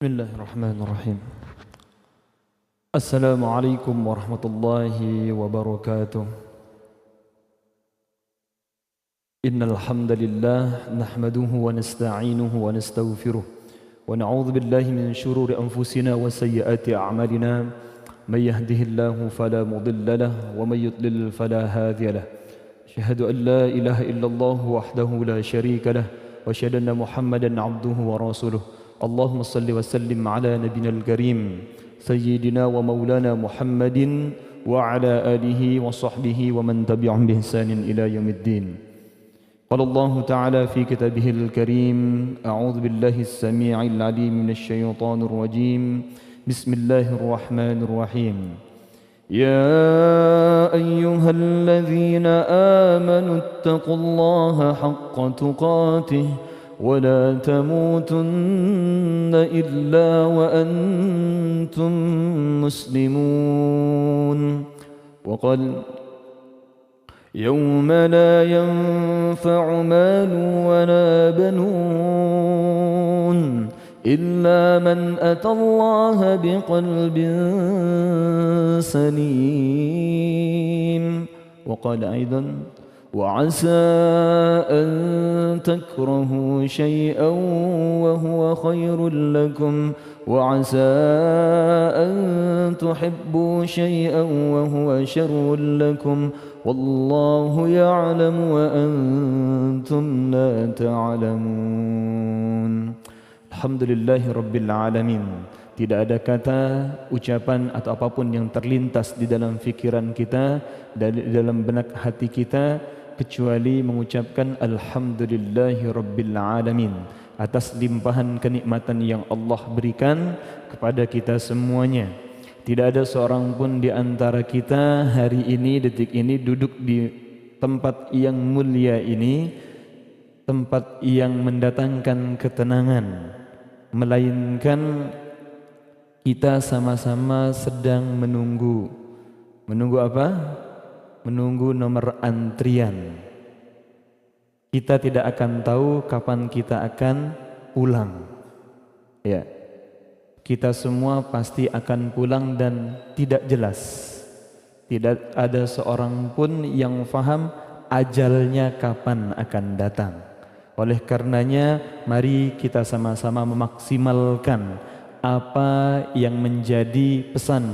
Bismillahirrahmanirrahim. Assalamualaikum warahmatullahi wabarakatuh. Innal hamdalillah nahmaduhu wa nasta'inuhu wa nastaghfiruh wa na'udzu billahi min shururi anfusina wa sayyiati a'malina. May yahdihillahu fala mudilla lahu wa may yudlil fala hadiya lahu. Asyhadu an la ilaha illallah wahdahu la syarika lahu wa asyhadu anna Muhammadan 'abduhu wa rasuluh. Allahumma salli wa sallim ala nabiyil karim sayyidina wa maulana Muhammadin wa ala alihi wa sahbihi wa man tabi'ahum bi ihsanin ila yaumiddin. Qala Allah ta'ala fi kitabihil karim, a'udzu billahi as-sami'il 'alim minasy syaithanir rajim. Bismillahirrahmanirrahim. Ya ayyuhalladzina amanu ittaqullaha haqqa tuqatih ولا تموتن إلا وأنتم مسلمون. وقال يوم لا ينفع مال ولا بنون إلا من أتى الله بقلب سليم. وقال أيضا وعسى أن تكرهوا شيئا وهو خير لكم وعسى أن تحبوا شيئا وهو شر لكم والله يعلم وأنتم لا تعلمون. Alhamdulillahi Rabbil Alamin. Tidak ada kata, ucapan atau apapun yang terlintas di dalam fikiran kita dan di dalam benak hati kita kecuali mengucapkan Alhamdulillahi Rabbil Alamin atas limpahan kenikmatan yang Allah berikan kepada kita semuanya. Tidak ada seorang pun di antara kita hari ini, detik ini duduk di tempat yang mulia ini, tempat yang mendatangkan ketenangan, melainkan kita sama-sama sedang menunggu. Menunggu apa? Menunggu nomor antrian. Kita tidak akan tahu kapan kita akan pulang. Ya. Kita semua pasti akan pulang dan tidak jelas. Tidak ada seorang pun yang faham ajalnya kapan akan datang. Oleh karenanya, mari kita sama-sama memaksimalkan apa yang menjadi pesan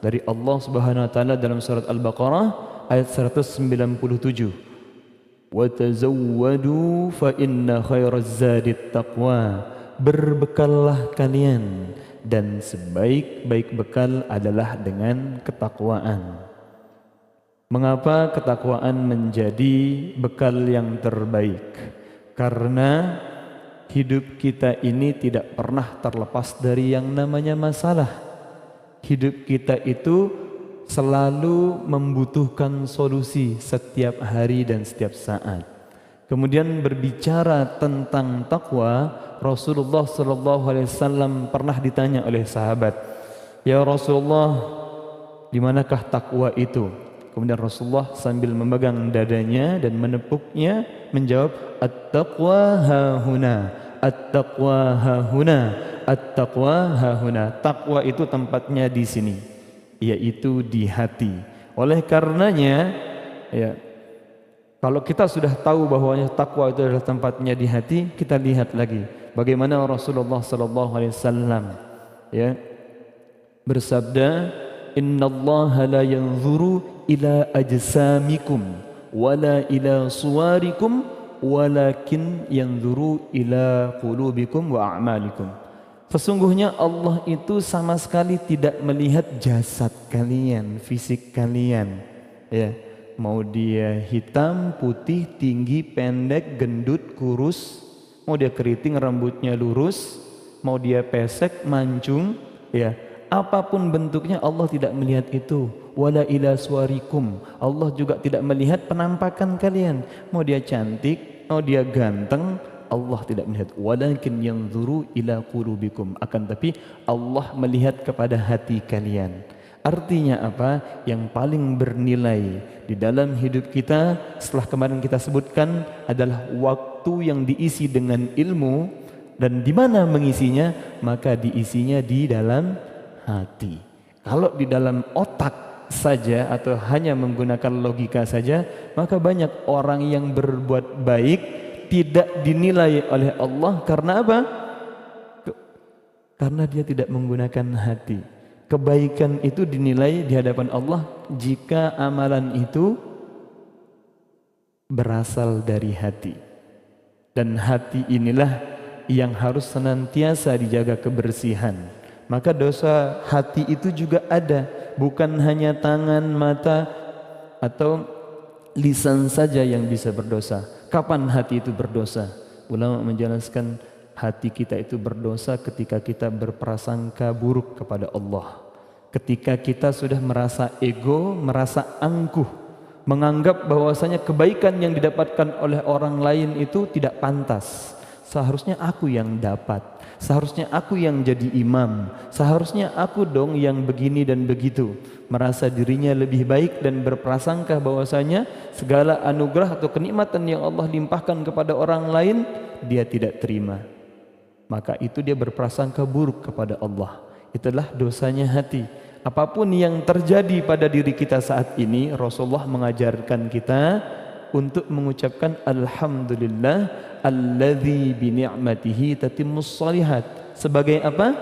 dari Allah Subhanahu wa taala dalam surat Al-Baqarah ayat 197. Wa tazawwadu fa inna khairaz zadit taqwa. Berbekallah kalian dan sebaik-baik bekal adalah dengan ketakwaan. Mengapa ketakwaan menjadi bekal yang terbaik? Karena hidup kita ini tidak pernah terlepas dari yang namanya masalah. Hidup kita itu selalu membutuhkan solusi setiap hari dan setiap saat. Kemudian berbicara tentang takwa, Rasulullah SAW pernah ditanya oleh sahabat, "Ya Rasulullah, di manakah takwa itu?" Kemudian Rasulullah sambil memegang dadanya dan menepuknya menjawab, "At-taqwa hahuna, at-taqwa hahuna, at-taqwa hahuna." Takwa itu tempatnya di sini, yaitu di hati. Oleh karenanya, ya, kalau kita sudah tahu bahwa takwa itu adalah tempatnya di hati, kita lihat lagi bagaimana Rasulullah SAW ya bersabda, "Innallaha la yanzuru ila ajsamikum wala ila suwarikum walakin yanzuru ila qulubikum wa a'malikum." Sesungguhnya Allah itu sama sekali tidak melihat jasad kalian, fisik kalian. Ya, mau dia hitam, putih, tinggi, pendek, gendut, kurus, mau dia keriting, rambutnya lurus, mau dia pesek, mancung, ya, apapun bentuknya Allah tidak melihat itu. Wala ila suwarikum. Allah juga tidak melihat penampakan kalian. Mau dia cantik, mau dia ganteng, Allah tidak melihat. Walakin yanzuru ila qulubikum. Akan tapi Allah melihat kepada hati kalian. Artinya apa? Yang paling bernilai di dalam hidup kita setelah kemarin kita sebutkan adalah waktu yang diisi dengan ilmu Dan di mana mengisinya? Maka diisinya di dalam hati. Kalau di dalam otak saja atau hanya menggunakan logika saja, maka banyak orang yang berbuat baik tidak dinilai oleh Allah karena apa? Karena dia tidak menggunakan hati. Kebaikan itu dinilai di hadapan Allah jika amalan itu berasal dari hati. Dan hati inilah yang harus senantiasa dijaga kebersihan. Maka dosa hati itu juga ada, bukan hanya tangan, mata atau lisan saja yang bisa berdosa. Kapan hati itu berdosa? Ulama menjelaskan hati kita itu berdosa ketika kita berprasangka buruk kepada Allah. Ketika kita sudah merasa ego, merasa angkuh, menganggap bahwasanya kebaikan yang didapatkan oleh orang lain itu tidak pantas. Seharusnya aku yang dapat, seharusnya aku yang jadi imam, seharusnya aku dong yang begini dan begitu. Merasa dirinya lebih baik dan berprasangka bahwasanya segala anugerah atau kenikmatan yang Allah limpahkan kepada orang lain dia tidak terima. Maka itu dia berprasangka buruk kepada Allah. Itulah dosanya hati. Apapun yang terjadi pada diri kita saat ini, Rasulullah mengajarkan kita untuk mengucapkan alhamdulillah alladzi bi ni'matihi tatimmus shalihat. Sebagai apa?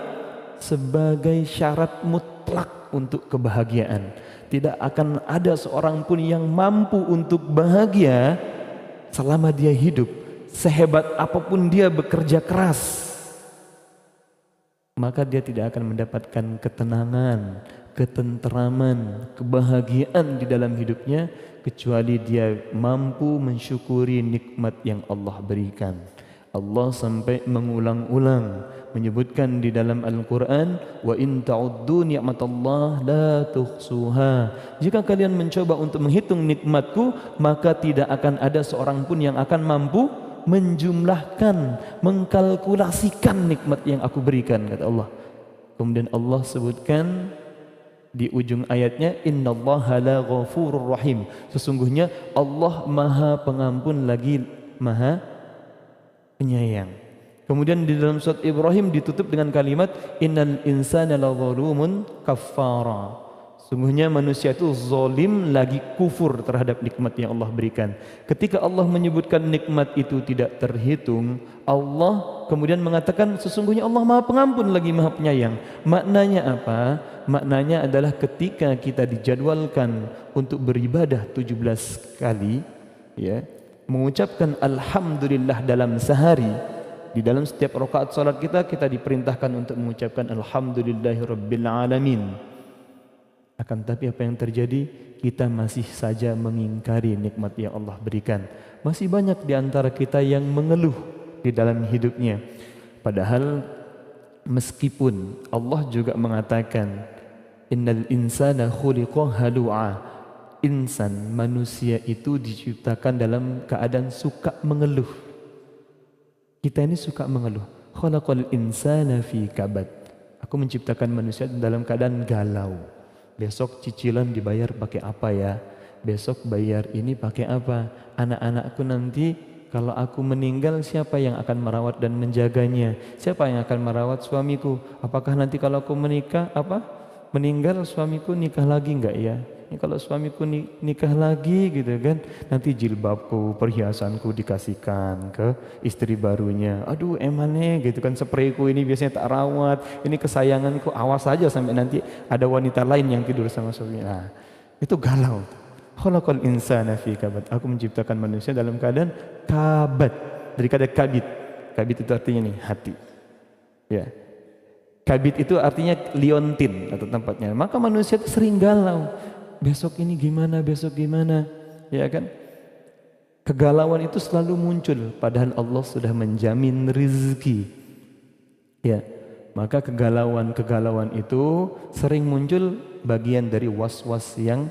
Sebagai syarat mutlak untuk kebahagiaan. Tidak akan ada seorang pun yang mampu untuk bahagia selama dia hidup, sehebat apapun dia bekerja keras, maka dia tidak akan mendapatkan ketenangan, ketenteraman, kebahagiaan di dalam hidupnya kecuali dia mampu mensyukuri nikmat yang Allah berikan. Allah sampai mengulang-ulang menyebutkan di dalam Al-Quran, wa in ta'uddu ni'matallah la tuhsuha. Jika kalian mencoba untuk menghitung nikmatku, maka tidak akan ada seorang pun yang akan mampu menjumlahkan, mengkalkulasikan nikmat yang aku berikan, kata Allah. Kemudian Allah sebutkan di ujung ayatnya, innallaha la ghafurur rahim. Sesungguhnya Allah Maha Pengampun lagi Maha Penyayang. Kemudian di dalam surat Ibrahim ditutup dengan kalimat innal insana lazalumun kaffara. Sungguhnya manusia itu zalim lagi kufur terhadap nikmat yang Allah berikan. Ketika Allah menyebutkan nikmat itu tidak terhitung, Allah kemudian mengatakan sesungguhnya Allah Maha Pengampun lagi Maha Penyayang. Maknanya apa? Maknanya adalah ketika kita dijadwalkan untuk beribadah 17 kali, ya, mengucapkan alhamdulillah dalam sehari, di dalam setiap rakaat salat kita diperintahkan untuk mengucapkan alhamdulillahirabbil alamin. Akan tapi apa yang terjadi? Kita masih saja mengingkari nikmat yang Allah berikan. Masih banyak di antara kita yang mengeluh di dalam hidupnya. Padahal meskipun Allah juga mengatakan innal insana khuliqa halu'a. Insan, manusia itu diciptakan dalam keadaan suka mengeluh. Kita ini suka mengeluh. Khalaqal insana fi kabad. Aku menciptakan manusia dalam keadaan galau. Besok cicilan dibayar pakai apa ya? Besok bayar ini pakai apa? Anak-anakku nanti kalau aku meninggal siapa yang akan merawat dan menjaganya? Siapa yang akan merawat suamiku? Apakah nanti kalau aku meninggal suamiku nikah lagi enggak ya? Kalau suamiku nikah lagi gitu kan, nanti jilbabku, perhiasanku dikasihkan ke istri barunya. Aduh emane gitu kan, sprayku ini biasanya tak rawat, ini kesayanganku, awas saja sampai nanti ada wanita lain yang tidur sama suaminya. Nah, itu galau. Khalaqal insana fi kabad. Aku menciptakan manusia dalam keadaan kabad. Dari kata kabid. Kabid itu artinya nih hati. Ya. Kabid itu artinya liontin atau tempatnya. Maka manusia itu sering galau. Besok ini gimana, besok gimana, ya kan? Kegalauan itu selalu muncul, padahal Allah sudah menjamin rizki. Ya, maka kegalauan itu sering muncul bagian dari was-was yang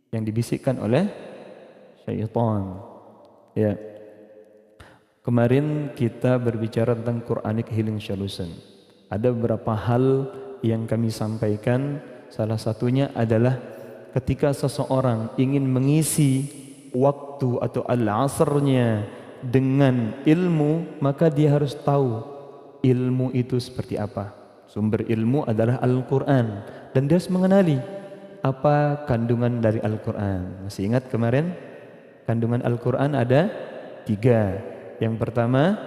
dibisikkan oleh syaitan. Ya, kemarin kita berbicara tentang Quranic Healing Solution. Ada beberapa hal yang kami sampaikan. Salah satunya adalah ketika seseorang ingin mengisi waktu atau al-asrnya dengan ilmu, maka dia harus tahu ilmu itu seperti apa. Sumber ilmu adalah Al-Quran, dan dia harus mengenali apa kandungan dari Al-Quran. Masih ingat kemarin kandungan Al-Quran ada 3. Yang pertama,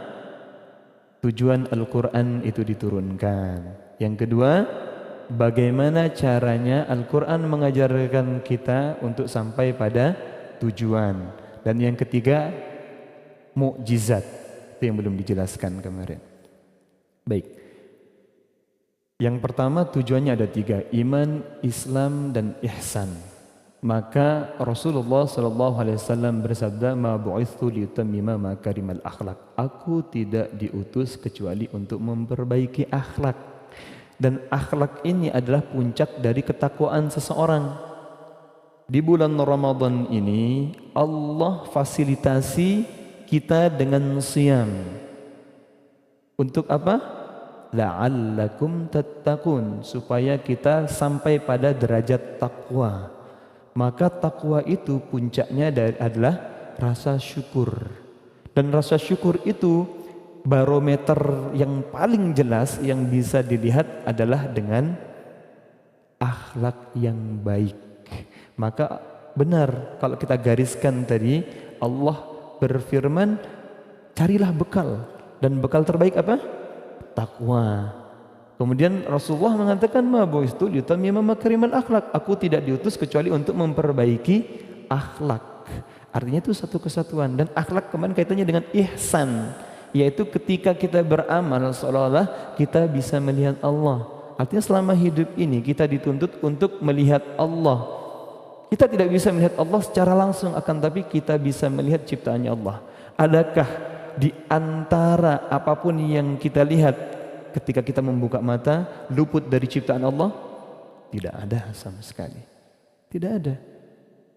tujuan Al-Quran itu diturunkan. Yang kedua, bagaimana caranya Al-Quran mengajarkan kita untuk sampai pada tujuan. Dan yang ketiga, mukjizat. Itu yang belum dijelaskan kemarin. Baik. Yang pertama tujuannya ada 3, iman, Islam, dan ihsan. Maka Rasulullah SAW bersabda, ma bu'ithu liyutammima makarimal akhlak. Aku tidak diutus kecuali untuk memperbaiki akhlak. Dan akhlak ini adalah puncak dari ketakwaan seseorang. Di bulan Ramadan ini Allah fasilitasi kita dengan siyam. Untuk apa? La'allakum tattaqun, supaya kita sampai pada derajat takwa. Maka takwa itu puncaknya adalah rasa syukur. Dan rasa syukur itu barometer yang paling jelas yang bisa dilihat adalah dengan akhlak yang baik. Maka benar kalau kita gariskan tadi, Allah berfirman, carilah bekal. Dan bekal terbaik apa? Takwa. Kemudian Rasulullah mengatakan, ma bu'istu liyutammima makarimal akhlak. Aku tidak diutus kecuali untuk memperbaiki akhlak. Artinya itu satu kesatuan. Dan akhlak kemarin kaitannya dengan ihsan, yaitu ketika kita beramal seolah-olah kita bisa melihat Allah. Artinya selama hidup ini kita dituntut untuk melihat Allah. Kita tidak bisa melihat Allah secara langsung, akan tapi kita bisa melihat ciptaannya Allah. Adakah di antara apapun yang kita lihat ketika kita membuka mata luput dari ciptaan Allah? Tidak ada sama sekali. Tidak ada.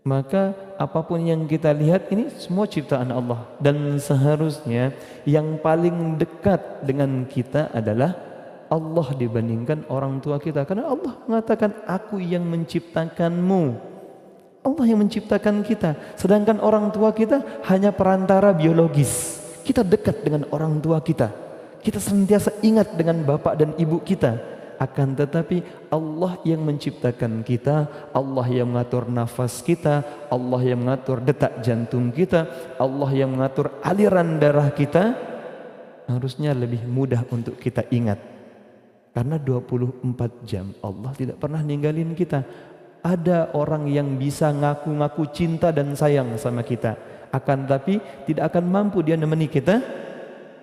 Maka apapun yang kita lihat ini semua ciptaan Allah. Dan seharusnya yang paling dekat dengan kita adalah Allah dibandingkan orang tua kita. Karena Allah mengatakan, aku yang menciptakanmu. Allah yang menciptakan kita. Sedangkan orang tua kita hanya perantara biologis. Kita dekat dengan orang tua kita. Kita senantiasa ingat dengan bapak dan ibu kita. Akan tetapi Allah yang menciptakan kita, Allah yang mengatur nafas kita, Allah yang mengatur detak jantung kita, Allah yang mengatur aliran darah kita, harusnya lebih mudah untuk kita ingat. Karena 24 jam Allah tidak pernah ninggalin kita. Ada orang yang bisa ngaku-ngaku cinta dan sayang sama kita, akan tapi tidak akan mampu dia menemani kita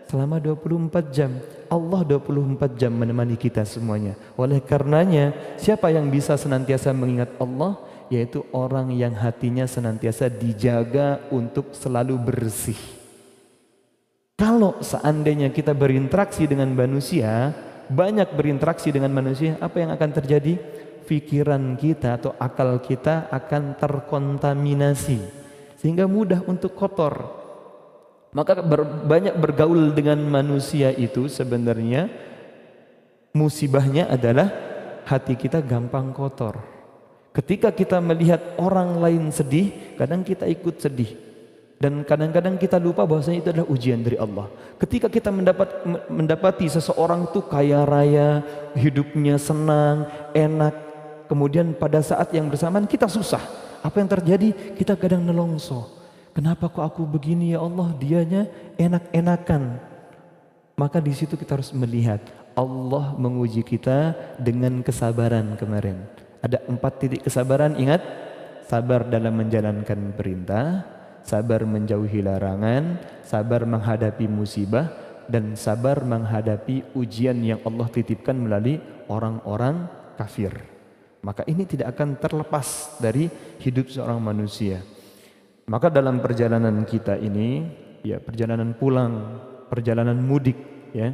selama 24 jam. Allah 24 jam menemani kita semuanya. Oleh karenanya, siapa yang bisa senantiasa mengingat Allah? Yaitu orang yang hatinya senantiasa dijaga untuk selalu bersih. Kalau seandainya kita berinteraksi dengan manusia, banyak berinteraksi dengan manusia, apa yang akan terjadi? Pikiran kita atau akal kita akan terkontaminasi sehingga mudah untuk kotor. Maka banyak bergaul dengan manusia itu sebenarnya musibahnya adalah hati kita gampang kotor. Ketika kita melihat orang lain sedih, kadang kita ikut sedih. Dan kadang-kadang kita lupa bahwasanya itu adalah ujian dari Allah. Ketika kita mendapati seseorang itu kaya raya, hidupnya senang, enak, kemudian pada saat yang bersamaan kita susah. Apa yang terjadi? Kita kadang nelongso. Kenapa kok aku begini ya Allah, dianya enak-enakan. Maka di situ kita harus melihat Allah menguji kita dengan kesabaran kemarin. Ada 4 titik kesabaran, ingat? Sabar dalam menjalankan perintah, sabar menjauhi larangan, sabar menghadapi musibah, dan sabar menghadapi ujian yang Allah titipkan melalui orang-orang kafir. Maka ini tidak akan terlepas dari hidup seorang manusia. Maka dalam perjalanan kita ini, ya perjalanan pulang, perjalanan mudik, ya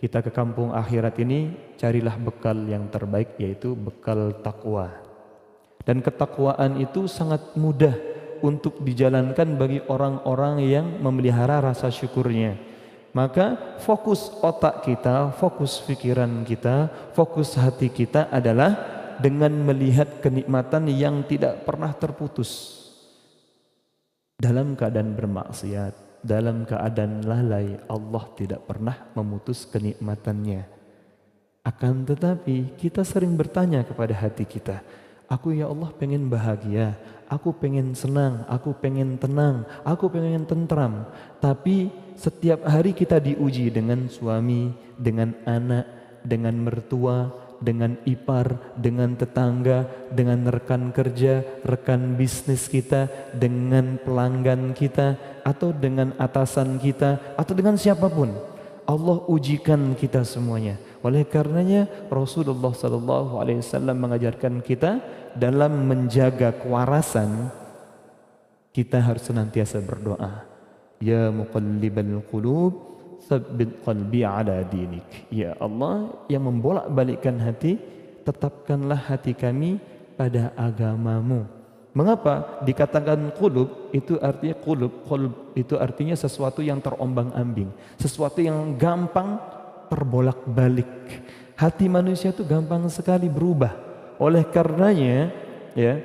kita ke kampung akhirat ini, carilah bekal yang terbaik, yaitu bekal takwa. Dan ketakwaan itu sangat mudah untuk dijalankan bagi orang-orang yang memelihara rasa syukurnya. Maka fokus otak kita, fokus pikiran kita, fokus hati kita adalah dengan melihat kenikmatan yang tidak pernah terputus. Dalam keadaan bermaksiat, dalam keadaan lalai, Allah tidak pernah memutus kenikmatannya. Akan tetapi kita sering bertanya kepada hati kita, aku ya Allah pengen bahagia, aku pengen senang, aku pengen tenang, aku pengen tentram. Tapi setiap hari kita diuji dengan suami, dengan anak, dengan mertua, dengan ipar, dengan tetangga, dengan rekan kerja, rekan bisnis kita, dengan pelanggan kita, atau dengan atasan kita, atau dengan siapapun. Allah ujikan kita semuanya. Oleh karenanya Rasulullah SAW mengajarkan kita dalam menjaga kewarasan, kita harus senantiasa berdoa. Ya muqallibal qulub, tsabbit qalbi ala dinik. Ya Allah yang membolak-balikkan hati, tetapkanlah hati kami pada agamamu. Mengapa dikatakan qulub? Itu artinya qulub itu artinya sesuatu yang terombang-ambing, sesuatu yang gampang terbolak-balik. Hati manusia itu gampang sekali berubah. Oleh karenanya ya,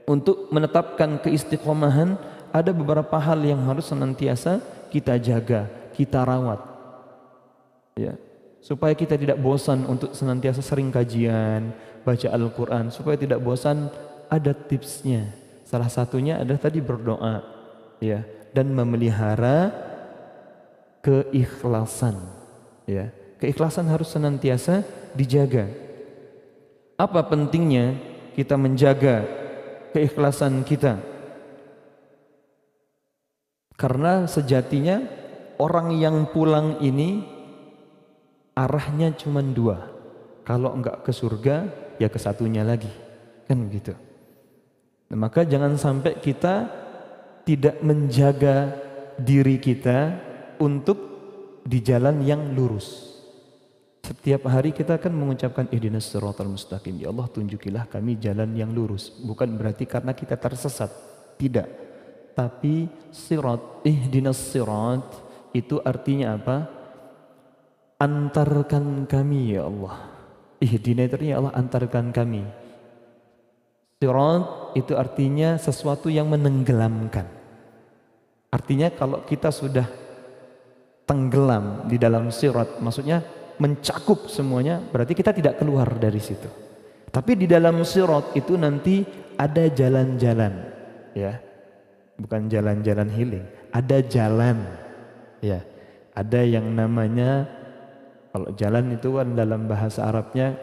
untuk menetapkan keistiqomahan ada beberapa hal yang harus senantiasa kita jaga, kita rawat, ya, supaya kita tidak bosan untuk senantiasa sering kajian, baca Al-Quran. Supaya tidak bosan, ada tipsnya. Salah satunya adalah tadi berdoa, ya, dan memelihara keikhlasan, ya. Keikhlasan harus senantiasa dijaga. Apa pentingnya kita menjaga keikhlasan kita? Karena sejatinya orang yang pulang ini arahnya cuma dua. Kalau enggak ke surga, ya ke satunya lagi. Kan gitu. Nah, maka jangan sampai kita tidak menjaga diri kita untuk di jalan yang lurus. Setiap hari kita akan mengucapkan ihdinas siratal mustaqim. Ya Allah, tunjukilah kami jalan yang lurus. Bukan berarti karena kita tersesat. Tidak. Tapi sirat, ihdinas sirat, itu artinya apa? Antarkan kami ya Allah. Ihdina itu artinya Allah antarkan kami. Sirat itu artinya sesuatu yang menenggelamkan. Artinya kalau kita sudah tenggelam di dalam sirat, maksudnya mencakup semuanya, berarti kita tidak keluar dari situ. Tapi di dalam sirat itu nanti ada jalan-jalan, ya. Bukan jalan-jalan healing, ada jalan, ya. Ada yang namanya, kalau jalan itu kan dalam bahasa Arabnya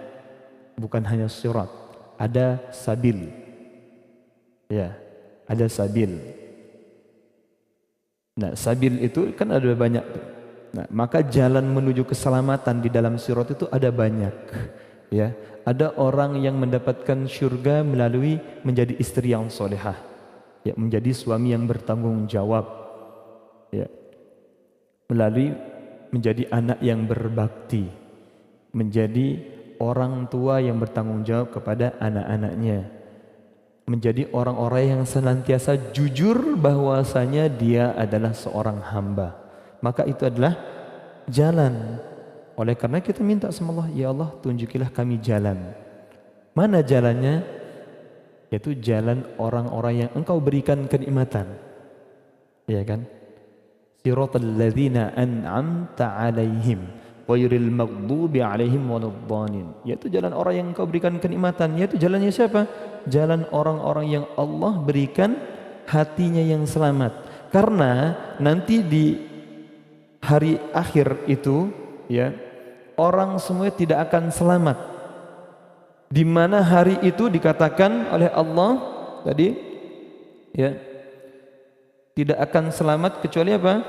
bukan hanya sirat, ada sabil, ya, ada sabil. Nah, sabil itu kan ada banyak tuh. Nah, maka jalan menuju keselamatan di dalam sirat itu ada banyak, ya. Ada orang yang mendapatkan syurga melalui menjadi istri yang solehah, ya, menjadi suami yang bertanggung jawab, ya, melalui menjadi anak yang berbakti, menjadi orang tua yang bertanggung jawab kepada anak-anaknya, menjadi orang-orang yang senantiasa jujur bahwasanya dia adalah seorang hamba. Maka itu adalah jalan. Oleh karena kita minta sama Allah, ya Allah tunjukilah kami jalan. Mana jalannya? Yaitu jalan orang-orang yang Engkau berikan kenikmatan, ya kan? Siratal ladzina an'amta 'alaihim ghairil maghdubi 'alaihim waladdallin. Yaitu jalan orang yang Engkau berikan kenikmatan. Yaitu jalannya siapa? Jalan orang-orang yang Allah berikan hatinya yang selamat. Karena nanti di hari akhir itu, ya, orang semua tidak akan selamat. Di mana hari itu dikatakan oleh Allah tadi, ya, tidak akan selamat kecuali apa?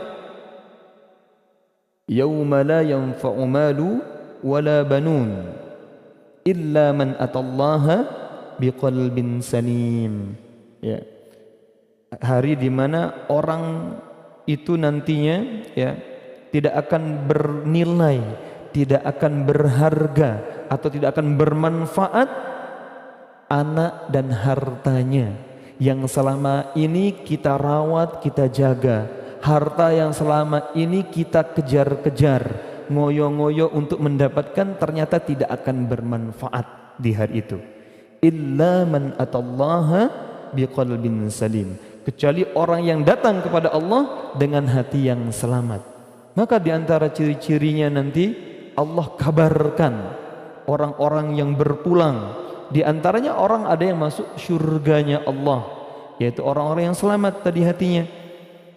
Yauma la yanfa'u malu wala banun illa man atallaha biqalbin salim. Ya. Hari di mana orang itu nantinya, ya, tidak akan bernilai, tidak akan berharga, atau tidak akan bermanfaat anak dan hartanya yang selama ini kita rawat, kita jaga. Harta yang selama ini kita kejar-kejar, ngoyo-ngoyo untuk mendapatkan, ternyata tidak akan bermanfaat di hari itu. Illa man atallaha biqalbin salim. kecuali orang yang datang kepada Allah dengan hati yang selamat. Maka di antara ciri-cirinya nanti Allah kabarkan orang-orang yang berpulang. Di antaranya orang ada yang masuk surganya Allah, yaitu orang-orang yang selamat tadi hatinya.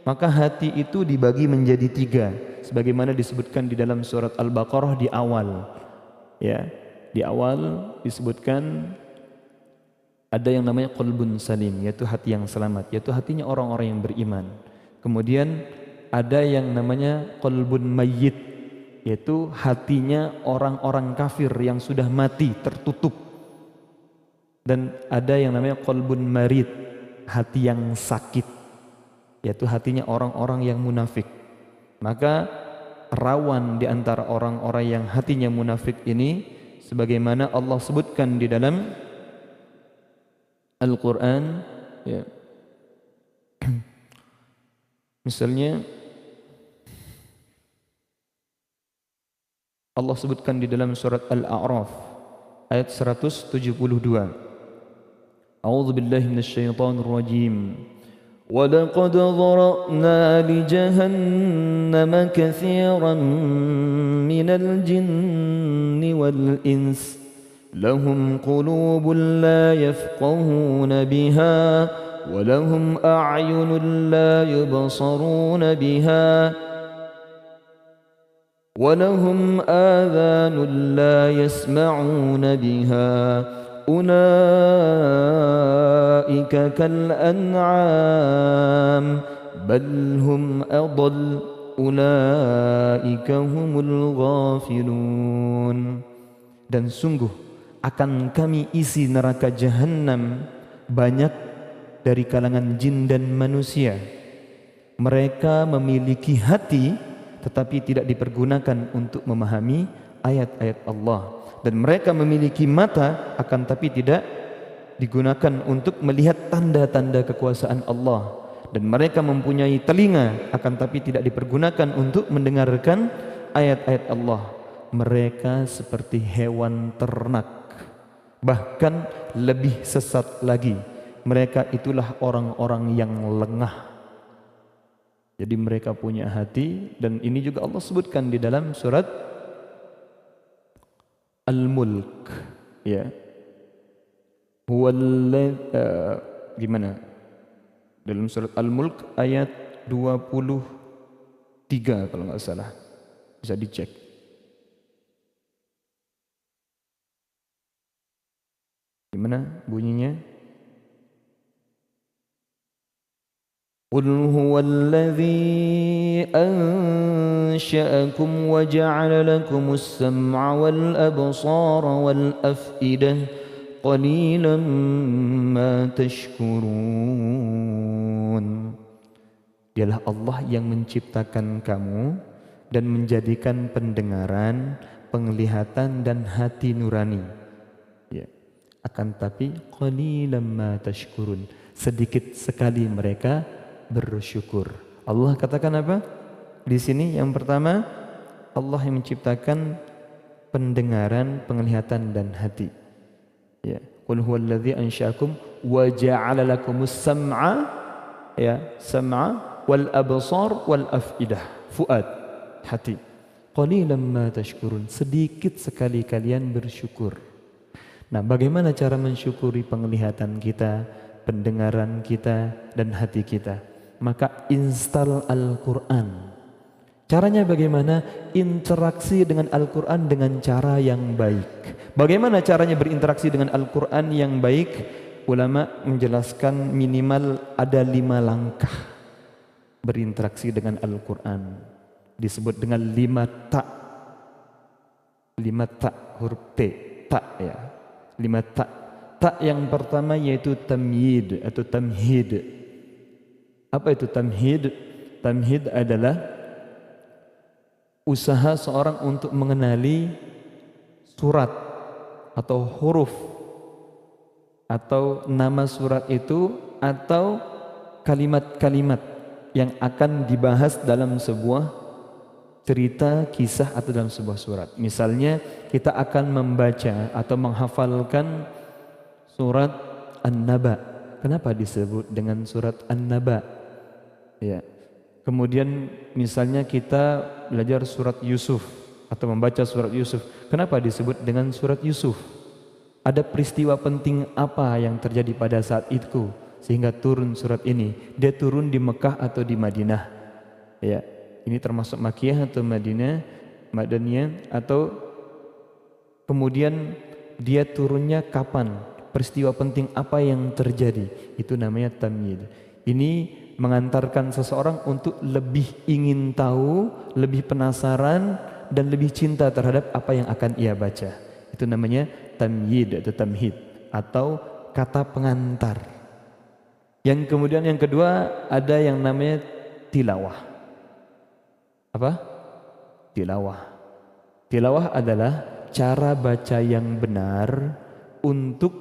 Maka hati itu dibagi menjadi 3 sebagaimana disebutkan di dalam surat Al-Baqarah di awal. Ya, di awal disebutkan ada yang namanya qalbun salim, yaitu hati yang selamat, yaitu hatinya orang-orang yang beriman. Kemudian ada yang namanya qalbun mayyit, yaitu hatinya orang-orang kafir yang sudah mati, tertutup. Dan ada yang namanya qalbun marid, hati yang sakit, yaitu hatinya orang-orang yang munafik. Maka rawan di antara orang-orang yang hatinya munafik ini sebagaimana Allah sebutkan di dalam Al-Quran, ya. Misalnya Allah sebutkan di dalam surat Al-A'raf ayat 172. A'udzu billahi minasyaitonir rajim. Wa laqad dhara'na li jahannama katsiran minal jinni wal ins lahum qulubun la yafqahuna biha wa lahum a'yunun la yubsaruna biha ولهم آذان لا يسمعون بها أولئك كالأنعام بل هم أضل أولئك هم الغافلون. Dan sungguh akan kami isi neraka jahanam banyak dari kalangan jin dan manusia. Mereka memiliki hati tetapi tidak dipergunakan untuk memahami ayat-ayat Allah, dan mereka memiliki mata akan tapi tidak digunakan untuk melihat tanda-tanda kekuasaan Allah, dan mereka mempunyai telinga akan tapi tidak dipergunakan untuk mendengarkan ayat-ayat Allah. Mereka seperti hewan ternak, bahkan lebih sesat lagi. Mereka itulah orang-orang yang lengah. Jadi mereka punya hati, dan ini juga Allah sebutkan di dalam surat Al-Mulk, ya. Gimana? Dalam surat Al-Mulk ayat 23 kalau nggak salah. Bisa dicek. Gimana bunyinya? قل هو الذي أنشأكم وجعل لكم السمع والأبصار والأفئدة قليلا ما تشكرون. Dialah Allah yang menciptakan kamu dan menjadikan pendengaran, penglihatan dan hati nurani. Ya. Akan tapi qalilan ma tashkurun, sedikit sekali mereka bersyukur. Allah katakan apa? Di sini yang pertama, Allah yang menciptakan pendengaran, penglihatan dan hati. Ya, qul huwallazi ansya'akum wa ja'ala lakumus sam'a, ya, sam'a wal absar wal afidah, fuad, hati. Qalilan ma tashkurun, sedikit sekali kalian bersyukur. Nah, bagaimana cara mensyukuri penglihatan kita, pendengaran kita dan hati kita? Maka install Al-Quran. Caranya bagaimana? Interaksi dengan Al-Quran dengan cara yang baik. Bagaimana caranya berinteraksi dengan Al-Quran yang baik? Ulama menjelaskan minimal ada 5 langkah berinteraksi dengan Al-Quran. Disebut dengan 5 tak. 5 tak, huruf T, tak ya. 5 tak. Tak yang pertama yaitu tamyid atau tamhid. Apa itu tamhid? Tamhid adalah usaha seorang untuk mengenali surat atau huruf atau nama surat itu atau kalimat-kalimat yang akan dibahas dalam sebuah cerita, kisah atau dalam sebuah surat. Misalnya kita akan membaca atau menghafalkan surat An-Naba, kenapa disebut dengan surat An-Naba? Ya. Kemudian misalnya kita belajar surat Yusuf atau membaca surat Yusuf, kenapa disebut dengan surat Yusuf? Ada peristiwa penting apa yang terjadi pada saat itu sehingga turun surat ini? Dia turun di Mekah atau di Madinah? Ya, ini termasuk Makkiyah atau Madaniyah, atau kemudian dia turunnya kapan? Peristiwa penting apa yang terjadi? Itu namanya tamyid. Ini mengantarkan seseorang untuk lebih ingin tahu, lebih penasaran, dan lebih cinta terhadap apa yang akan ia baca. Itu namanya tamyid atau tamhid, atau kata pengantar. Yang kemudian yang kedua ada yang namanya tilawah. Apa? Tilawah. Tilawah adalah cara baca yang benar untuk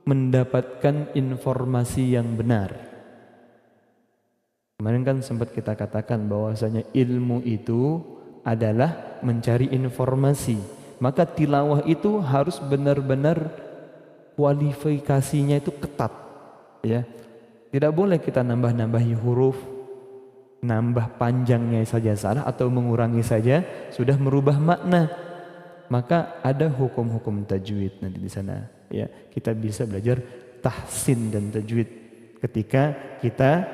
mendapatkan informasi yang benar. Kemarin kan sempat kita katakan bahwasanya ilmu itu adalah mencari informasi. Maka tilawah itu harus benar-benar kualifikasinya itu ketat, ya. Tidak boleh kita nambah-nambahi huruf, nambah panjangnya saja salah atau mengurangi saja sudah merubah makna. Maka ada hukum-hukum tajwid nanti di sana, ya. Kita bisa belajar tahsin dan tajwid ketika kita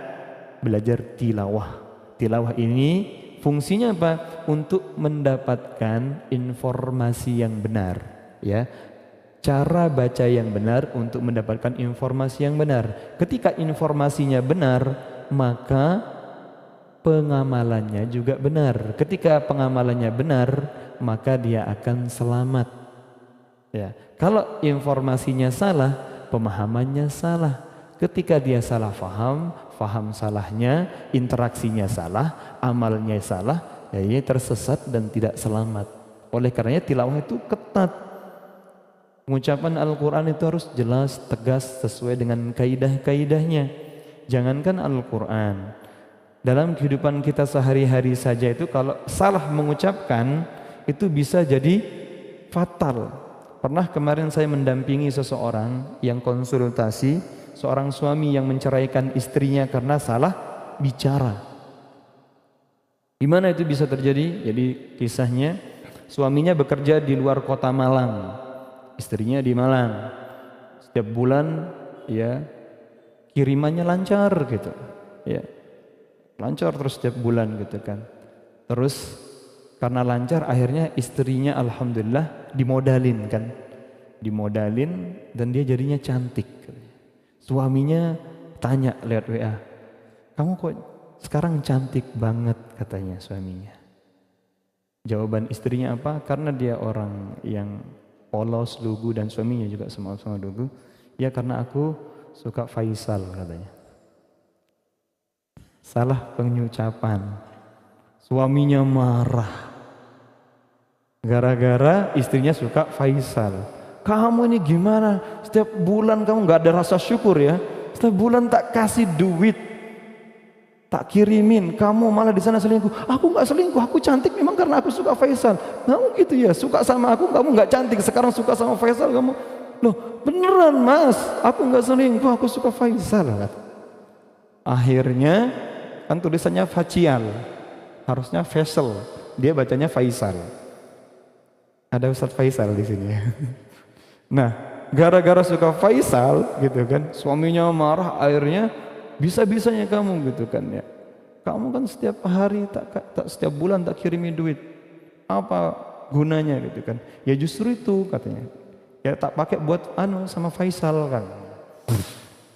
belajar tilawah. Tilawah ini fungsinya apa? Untuk mendapatkan informasi yang benar, ya. Cara baca yang benar untuk mendapatkan informasi yang benar. Ketika informasinya benar, maka pengamalannya juga benar. Ketika pengamalannya benar, maka dia akan selamat. Ya, kalau informasinya salah, pemahamannya salah. Ketika dia salah faham salahnya, interaksinya salah, amalnya salah, ya ia tersesat dan tidak selamat. Oleh karenanya tilawah itu ketat. Pengucapan Al-Quran itu harus jelas, tegas, sesuai dengan kaidah-kaidahnya. Jangankan Al-Quran, dalam kehidupan kita sehari-hari saja itu kalau salah mengucapkan itu bisa jadi fatal. Pernah kemarin saya mendampingi seseorang yang konsultasi, seorang suami yang menceraikan istrinya karena salah bicara. Gimana itu bisa terjadi? Jadi kisahnya, suaminya bekerja di luar kota Malang, istrinya di Malang. Setiap bulan ya kirimannya lancar gitu, ya lancar terus setiap bulan gitu kan. Terus karena lancar akhirnya istrinya alhamdulillah dimodalin kan, dimodalin dan dia jadinya cantik. Suaminya tanya lewat WA, kamu kok sekarang cantik banget, katanya suaminya. Jawaban istrinya apa? Karena dia orang yang polos, lugu, dan suaminya juga sama-sama lugu. Ya karena aku suka Faisal, katanya. Salah pengucapan. Suaminya marah gara-gara istrinya suka Faisal. Kamu ini gimana? Setiap bulan kamu nggak ada rasa syukur ya? Setiap bulan tak kasih duit, tak kirimin, kamu malah di sana selingkuh. Aku nggak selingkuh, aku cantik memang karena aku suka Faisal. Kamu gitu ya, suka sama aku, kamu nggak cantik. Sekarang suka sama Faisal kamu. Loh beneran mas, aku nggak selingkuh, aku suka Faisal. Akhirnya kan tulisannya Facial, harusnya Faisal, dia bacanya Faisal. Ada Ustadz Faisal di sini. Nah, gara-gara suka Faisal gitu kan, suaminya marah, akhirnya bisa-bisanya kamu gitu kan ya. Kamu kan setiap hari tak setiap bulan tak kirimi duit. Apa gunanya gitu kan? Ya justru itu katanya. Ya tak pakai buat sama Faisal kan.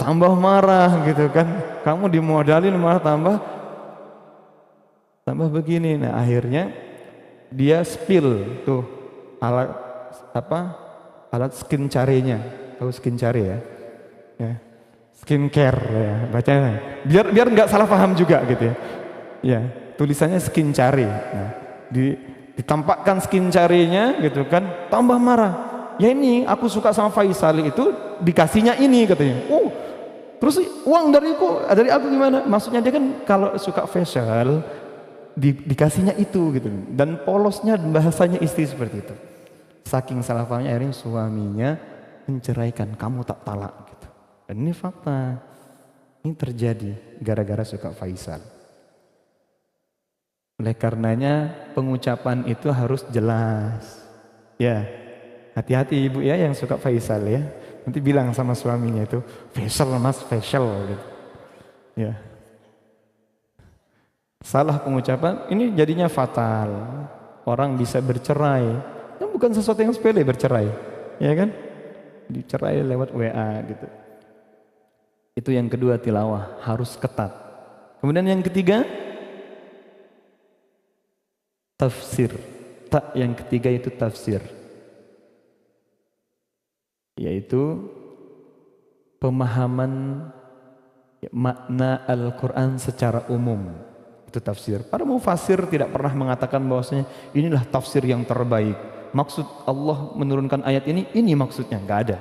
Tambah marah gitu kan. Kamu dimodalin malah tambah begini. Nah, akhirnya dia spill tuh alat skin care-nya. Tahu skin care ya? Ya. Skincare ya bacanya. Biar nggak salah paham juga gitu ya. Ya, tulisannya skin care. Nah, ditampakkan skin care-nya gitu kan, tambah marah. Ya ini aku suka sama Faisal itu dikasihnya ini katanya. Oh, terus uang dari aku gimana? Maksudnya dia kan kalau suka facial dikasihnya itu gitu. Dan polosnya bahasanya istri seperti itu. Saking salah pahamnya akhirnya suaminya menceraikan, kamu tak talak gitu. Dan ini fakta. Ini terjadi gara-gara suka Faisal. Oleh karenanya pengucapan itu harus jelas. Ya, hati-hati ibu ya yang suka Faisal ya. Nanti bilang sama suaminya itu, Faisal mas, Faisal gitu. Ya. Salah pengucapan, ini jadinya fatal. Orang bisa bercerai. Itu bukan sesuatu yang sepele bercerai. Ya kan? Dicerai lewat WA gitu. Itu yang kedua, tilawah harus ketat. Kemudian yang ketiga, tafsir. Tak yang ketiga itu tafsir. Yaitu pemahaman makna Al-Quran secara umum. Itu tafsir. Para mufassir tidak pernah mengatakan bahwasanya inilah tafsir yang terbaik. Maksud Allah menurunkan ayat ini maksudnya, enggak ada.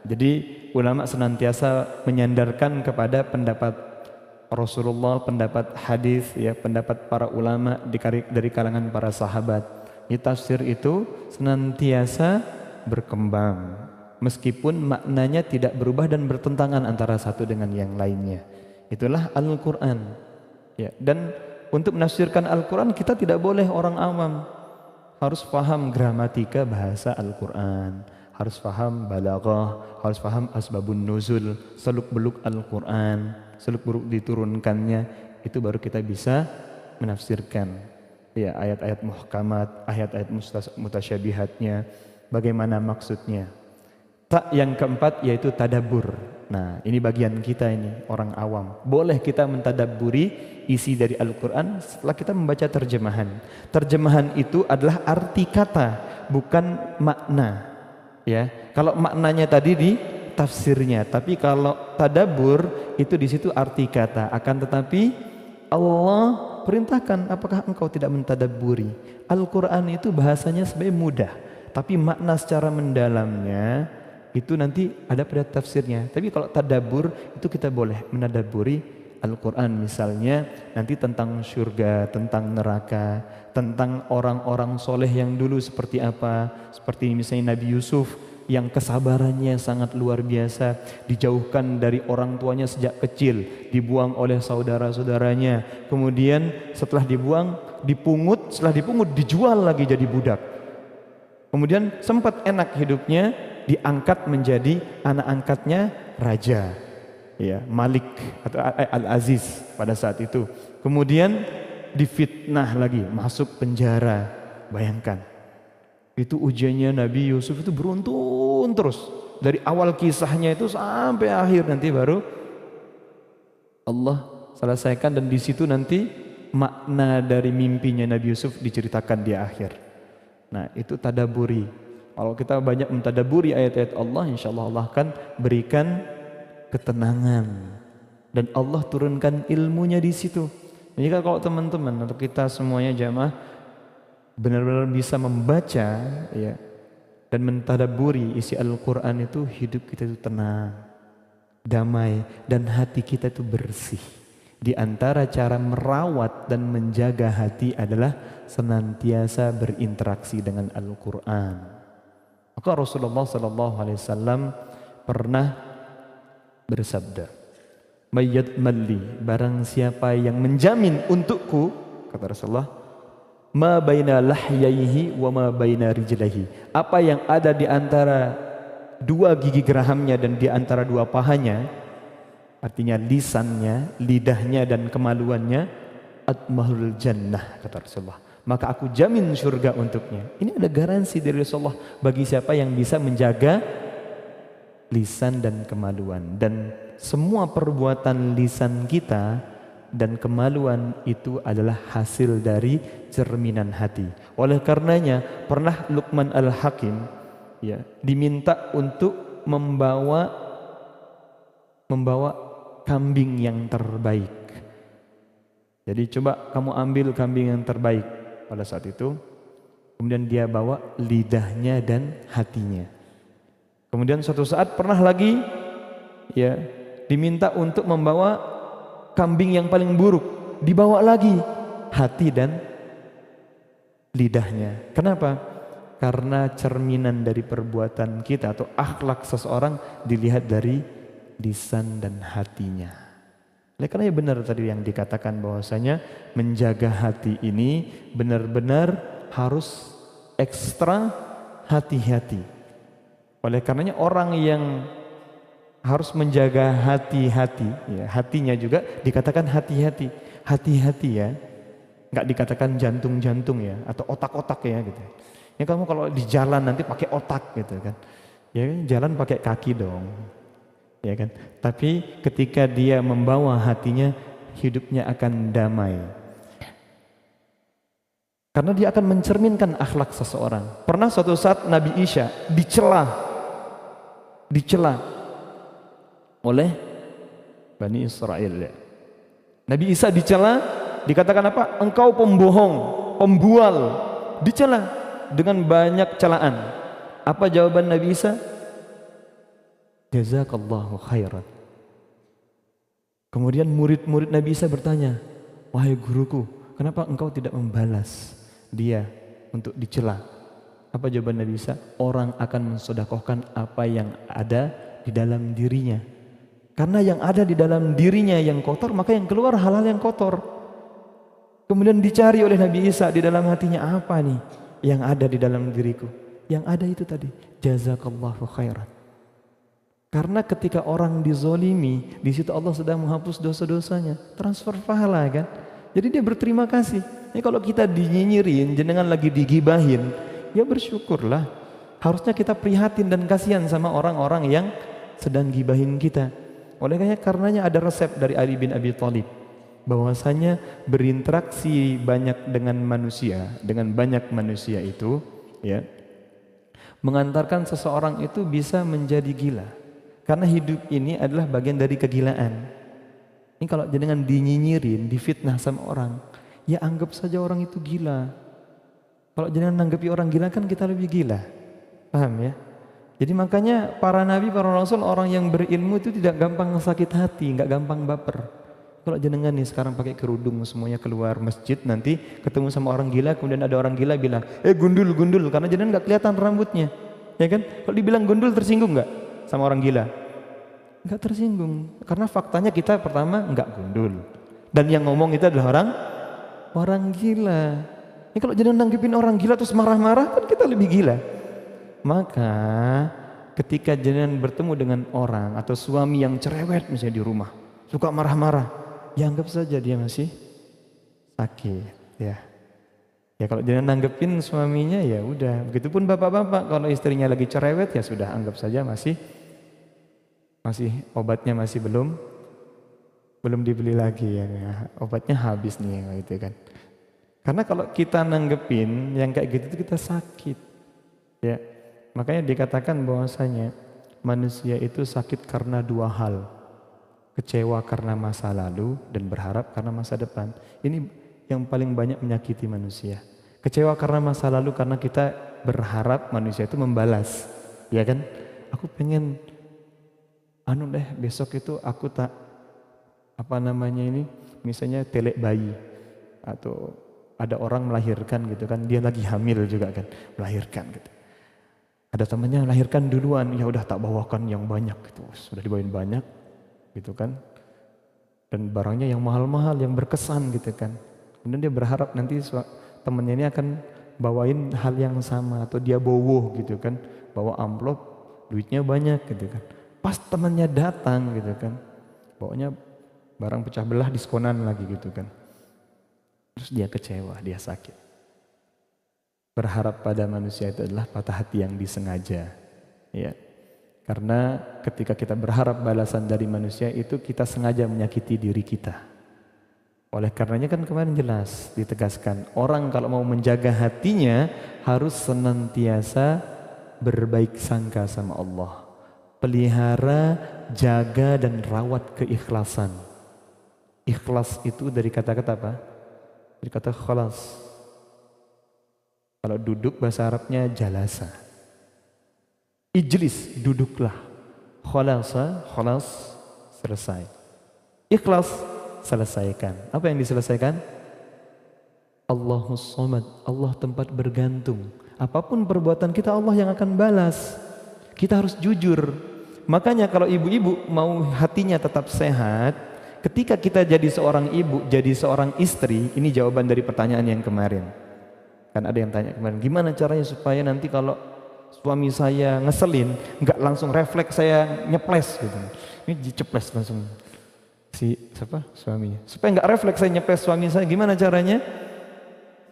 Jadi ulama senantiasa menyandarkan kepada pendapat Rasulullah, pendapat hadis, ya, pendapat para ulama dari kalangan para sahabat. Tafsir itu senantiasa berkembang, meskipun maknanya tidak berubah dan bertentangan antara satu dengan yang lainnya. Itulah Al-Quran. Ya, dan untuk menafsirkan Al-Quran kita tidak boleh orang awam. Harus paham gramatika bahasa Al-Quran, harus paham balaghah, harus paham asbabun nuzul, seluk-beluk Al-Quran, seluk-beluk diturunkannya, itu baru kita bisa menafsirkan ya ayat-ayat muhkamat, ayat-ayat mutasyabihatnya, bagaimana maksudnya. Tak yang keempat yaitu tadabbur. Nah, ini bagian kita ini orang awam. Boleh kita mentadabburi isi dari Al-Quran setelah kita membaca terjemahan. Terjemahan itu adalah arti kata, bukan makna. Ya, kalau maknanya tadi di tafsirnya, tapi kalau tadabbur itu di situ arti kata. Akan tetapi Allah perintahkan, apakah engkau tidak mentadabburi? Al-Quran itu bahasanya sebenarnya mudah, tapi makna secara mendalamnya itu nanti ada pada tafsirnya. Tapi kalau tadabbur itu kita boleh menadabburi Al-Quran, misalnya nanti tentang surga, tentang neraka, tentang orang-orang soleh yang dulu seperti apa, seperti misalnya Nabi Yusuf yang kesabarannya sangat luar biasa, dijauhkan dari orang tuanya sejak kecil, dibuang oleh saudara-saudaranya, kemudian setelah dibuang dipungut, setelah dipungut dijual lagi jadi budak, kemudian sempat enak hidupnya, diangkat menjadi anak angkatnya raja, ya, Malik atau Al-Aziz pada saat itu. Kemudian difitnah lagi, masuk penjara. Bayangkan, itu ujiannya Nabi Yusuf itu beruntun terus. Dari awal kisahnya itu sampai akhir, nanti baru Allah selesaikan, dan di situ nanti makna dari mimpinya Nabi Yusuf diceritakan di akhir. Nah, itu tadabburi. Kalau kita banyak mentadabburi ayat-ayat Allah, insya Allah Allah akan berikan ketenangan dan Allah turunkan ilmunya di situ. Jika kalau teman-teman atau kita semuanya jamaah benar-benar bisa membaca ya dan mentadabburi isi Al-Quran, itu hidup kita itu tenang, damai, dan hati kita itu bersih. Di antara cara merawat dan menjaga hati adalah senantiasa berinteraksi dengan Al-Quran. Maka Rasulullah SAW pernah bersabda, "Mayyat malli, barang siapa yang menjamin untukku," kata Rasulullah, "ma baina lahyaihi wa ma baina rijlaihi," apa yang ada di antara dua gigi gerahamnya dan di antara dua pahanya, artinya lisannya, lidahnya dan kemaluannya, atmahul jannah, kata Rasulullah, maka aku jamin surga untuknya. Ini ada garansi dari Rasulullah bagi siapa yang bisa menjaga lisan dan kemaluan. Dan semua perbuatan lisan kita dan kemaluan itu adalah hasil dari cerminan hati. Oleh karenanya pernah Luqman Al-Hakim ya diminta untuk membawa kambing yang terbaik. Jadi coba kamu ambil kambing yang terbaik pada saat itu, kemudian dia bawa lidahnya dan hatinya. Kemudian suatu saat pernah lagi ya diminta untuk membawa kambing yang paling buruk, dibawa lagi hati dan lidahnya. Kenapa? Karena cerminan dari perbuatan kita atau akhlak seseorang dilihat dari lisan dan hatinya. Oleh karena benar tadi yang dikatakan bahwasanya menjaga hati ini benar-benar harus ekstra hati-hati. Oleh karenanya orang yang harus menjaga hati-hati, ya, hatinya juga dikatakan hati-hati, hati-hati ya, nggak dikatakan jantung-jantung ya, atau otak-otak ya gitu. Ya kamu kalau di jalan nanti pakai otak gitu kan, ya jalan pakai kaki dong, ya kan. Tapi ketika dia membawa hatinya, hidupnya akan damai. Karena dia akan mencerminkan akhlak seseorang. Pernah suatu saat Nabi Isa dicela oleh Bani Israel. Nabi Isa dicela, dikatakan apa? Engkau pembohong, pembual, dicela dengan banyak celaan. Apa jawaban Nabi Isa? Jazakallahu khairan. Kemudian murid-murid Nabi Isa bertanya, wahai guruku, kenapa engkau tidak membalas dia untuk dicela? Apa jawaban Nabi Isa? Orang akan mensedekahkan apa yang ada di dalam dirinya. Karena yang ada di dalam dirinya yang kotor, maka yang keluar hal-hal yang kotor. Kemudian dicari oleh Nabi Isa di dalam hatinya, apa nih yang ada di dalam diriku? Yang ada itu tadi, jazakallahu khairan. Karena ketika orang dizolimi, di situ Allah sedang menghapus dosa-dosanya, transfer pahala kan. Jadi dia berterima kasih. Ini kalau kita dinyinyirin, jenengan lagi digibahin, ya bersyukurlah. Harusnya kita prihatin dan kasihan sama orang-orang yang sedang gibahin kita. Oleh karenanya ada resep dari Ali bin Abi Thalib bahwasanya berinteraksi banyak dengan banyak manusia itu ya mengantarkan seseorang itu bisa menjadi gila. Karena hidup ini adalah bagian dari kegilaan. Ini kalau jenengan dinyinyirin, difitnah sama orang, ya anggap saja orang itu gila. Kalau jenengan nanggepi orang gila kan kita lebih gila. Paham ya? Jadi makanya para nabi, para rasul, orang yang berilmu itu tidak gampang sakit hati, nggak gampang baper. Kalau jenengan nih sekarang pakai kerudung semuanya keluar masjid, nanti ketemu sama orang gila, kemudian ada orang gila bilang, gundul, karena jenengan nggak kelihatan rambutnya, ya kan? Kalau dibilang gundul tersinggung nggak sama orang gila? Nggak tersinggung, karena faktanya kita pertama nggak gundul, dan yang ngomong itu adalah orang gila. Ini kalau jenengan nanggepin orang gila terus marah-marah, kan kita lebih gila. Maka ketika jenengan bertemu dengan orang atau suami yang cerewet misalnya di rumah, suka marah-marah, ya anggap saja dia masih sakit ya. Ya kalau jenengan nanggepin suaminya ya udah. Begitupun bapak-bapak kalau istrinya lagi cerewet ya sudah anggap saja masih obatnya masih belum dibeli lagi ya. Obatnya habis nih gitu kan. Karena kalau kita nanggepin yang kayak gitu kita sakit. Ya. Makanya dikatakan bahwasanya manusia itu sakit karena dua hal. Kecewa karena masa lalu dan berharap karena masa depan. Ini yang paling banyak menyakiti manusia. Kecewa karena masa lalu karena kita berharap manusia itu membalas. Ya kan? Aku pengen besok itu aku tak misalnya telek bayi atau ada orang melahirkan gitu kan, dia lagi hamil juga kan, melahirkan gitu. Ada temannya lahirkan duluan, ya udah tak bawakan yang banyak gitu, sudah dibawain banyak gitu kan, dan barangnya yang mahal-mahal, yang berkesan gitu kan. Kemudian dia berharap nanti temannya ini akan bawain hal yang sama, atau dia bowo gitu kan, bawa amplop, duitnya banyak gitu kan. Pas temannya datang gitu kan, bawanya barang pecah belah diskonan lagi gitu kan. Terus dia kecewa, dia sakit. Berharap pada manusia itu adalah patah hati yang disengaja, ya. Karena ketika kita berharap balasan dari manusia itu kita sengaja menyakiti diri kita. Oleh karenanya kan kemarin jelas ditegaskan, orang kalau mau menjaga hatinya harus senantiasa berbaik sangka sama Allah. Pelihara, jaga dan rawat keikhlasan. Ikhlas itu dari kata-kata apa? Dari kata khalas. Kalau duduk bahasa Arabnya jalasa. Ijlis, duduklah. Khalasa, khalas, selesai. Ikhlas, selesaikan. Apa yang diselesaikan? Allahus Samad, Allah tempat bergantung. Apapun perbuatan kita Allah yang akan balas. Kita harus jujur. Makanya kalau ibu-ibu mau hatinya tetap sehat, ketika kita jadi seorang ibu, jadi seorang istri, ini jawaban dari pertanyaan yang kemarin. Kan ada yang tanya kemarin, gimana caranya supaya nanti kalau suami saya ngeselin, nggak langsung refleks saya nyeples gitu. Ini diceples langsung si siapa suaminya. Supaya nggak refleks saya nyeples suami saya, gimana caranya?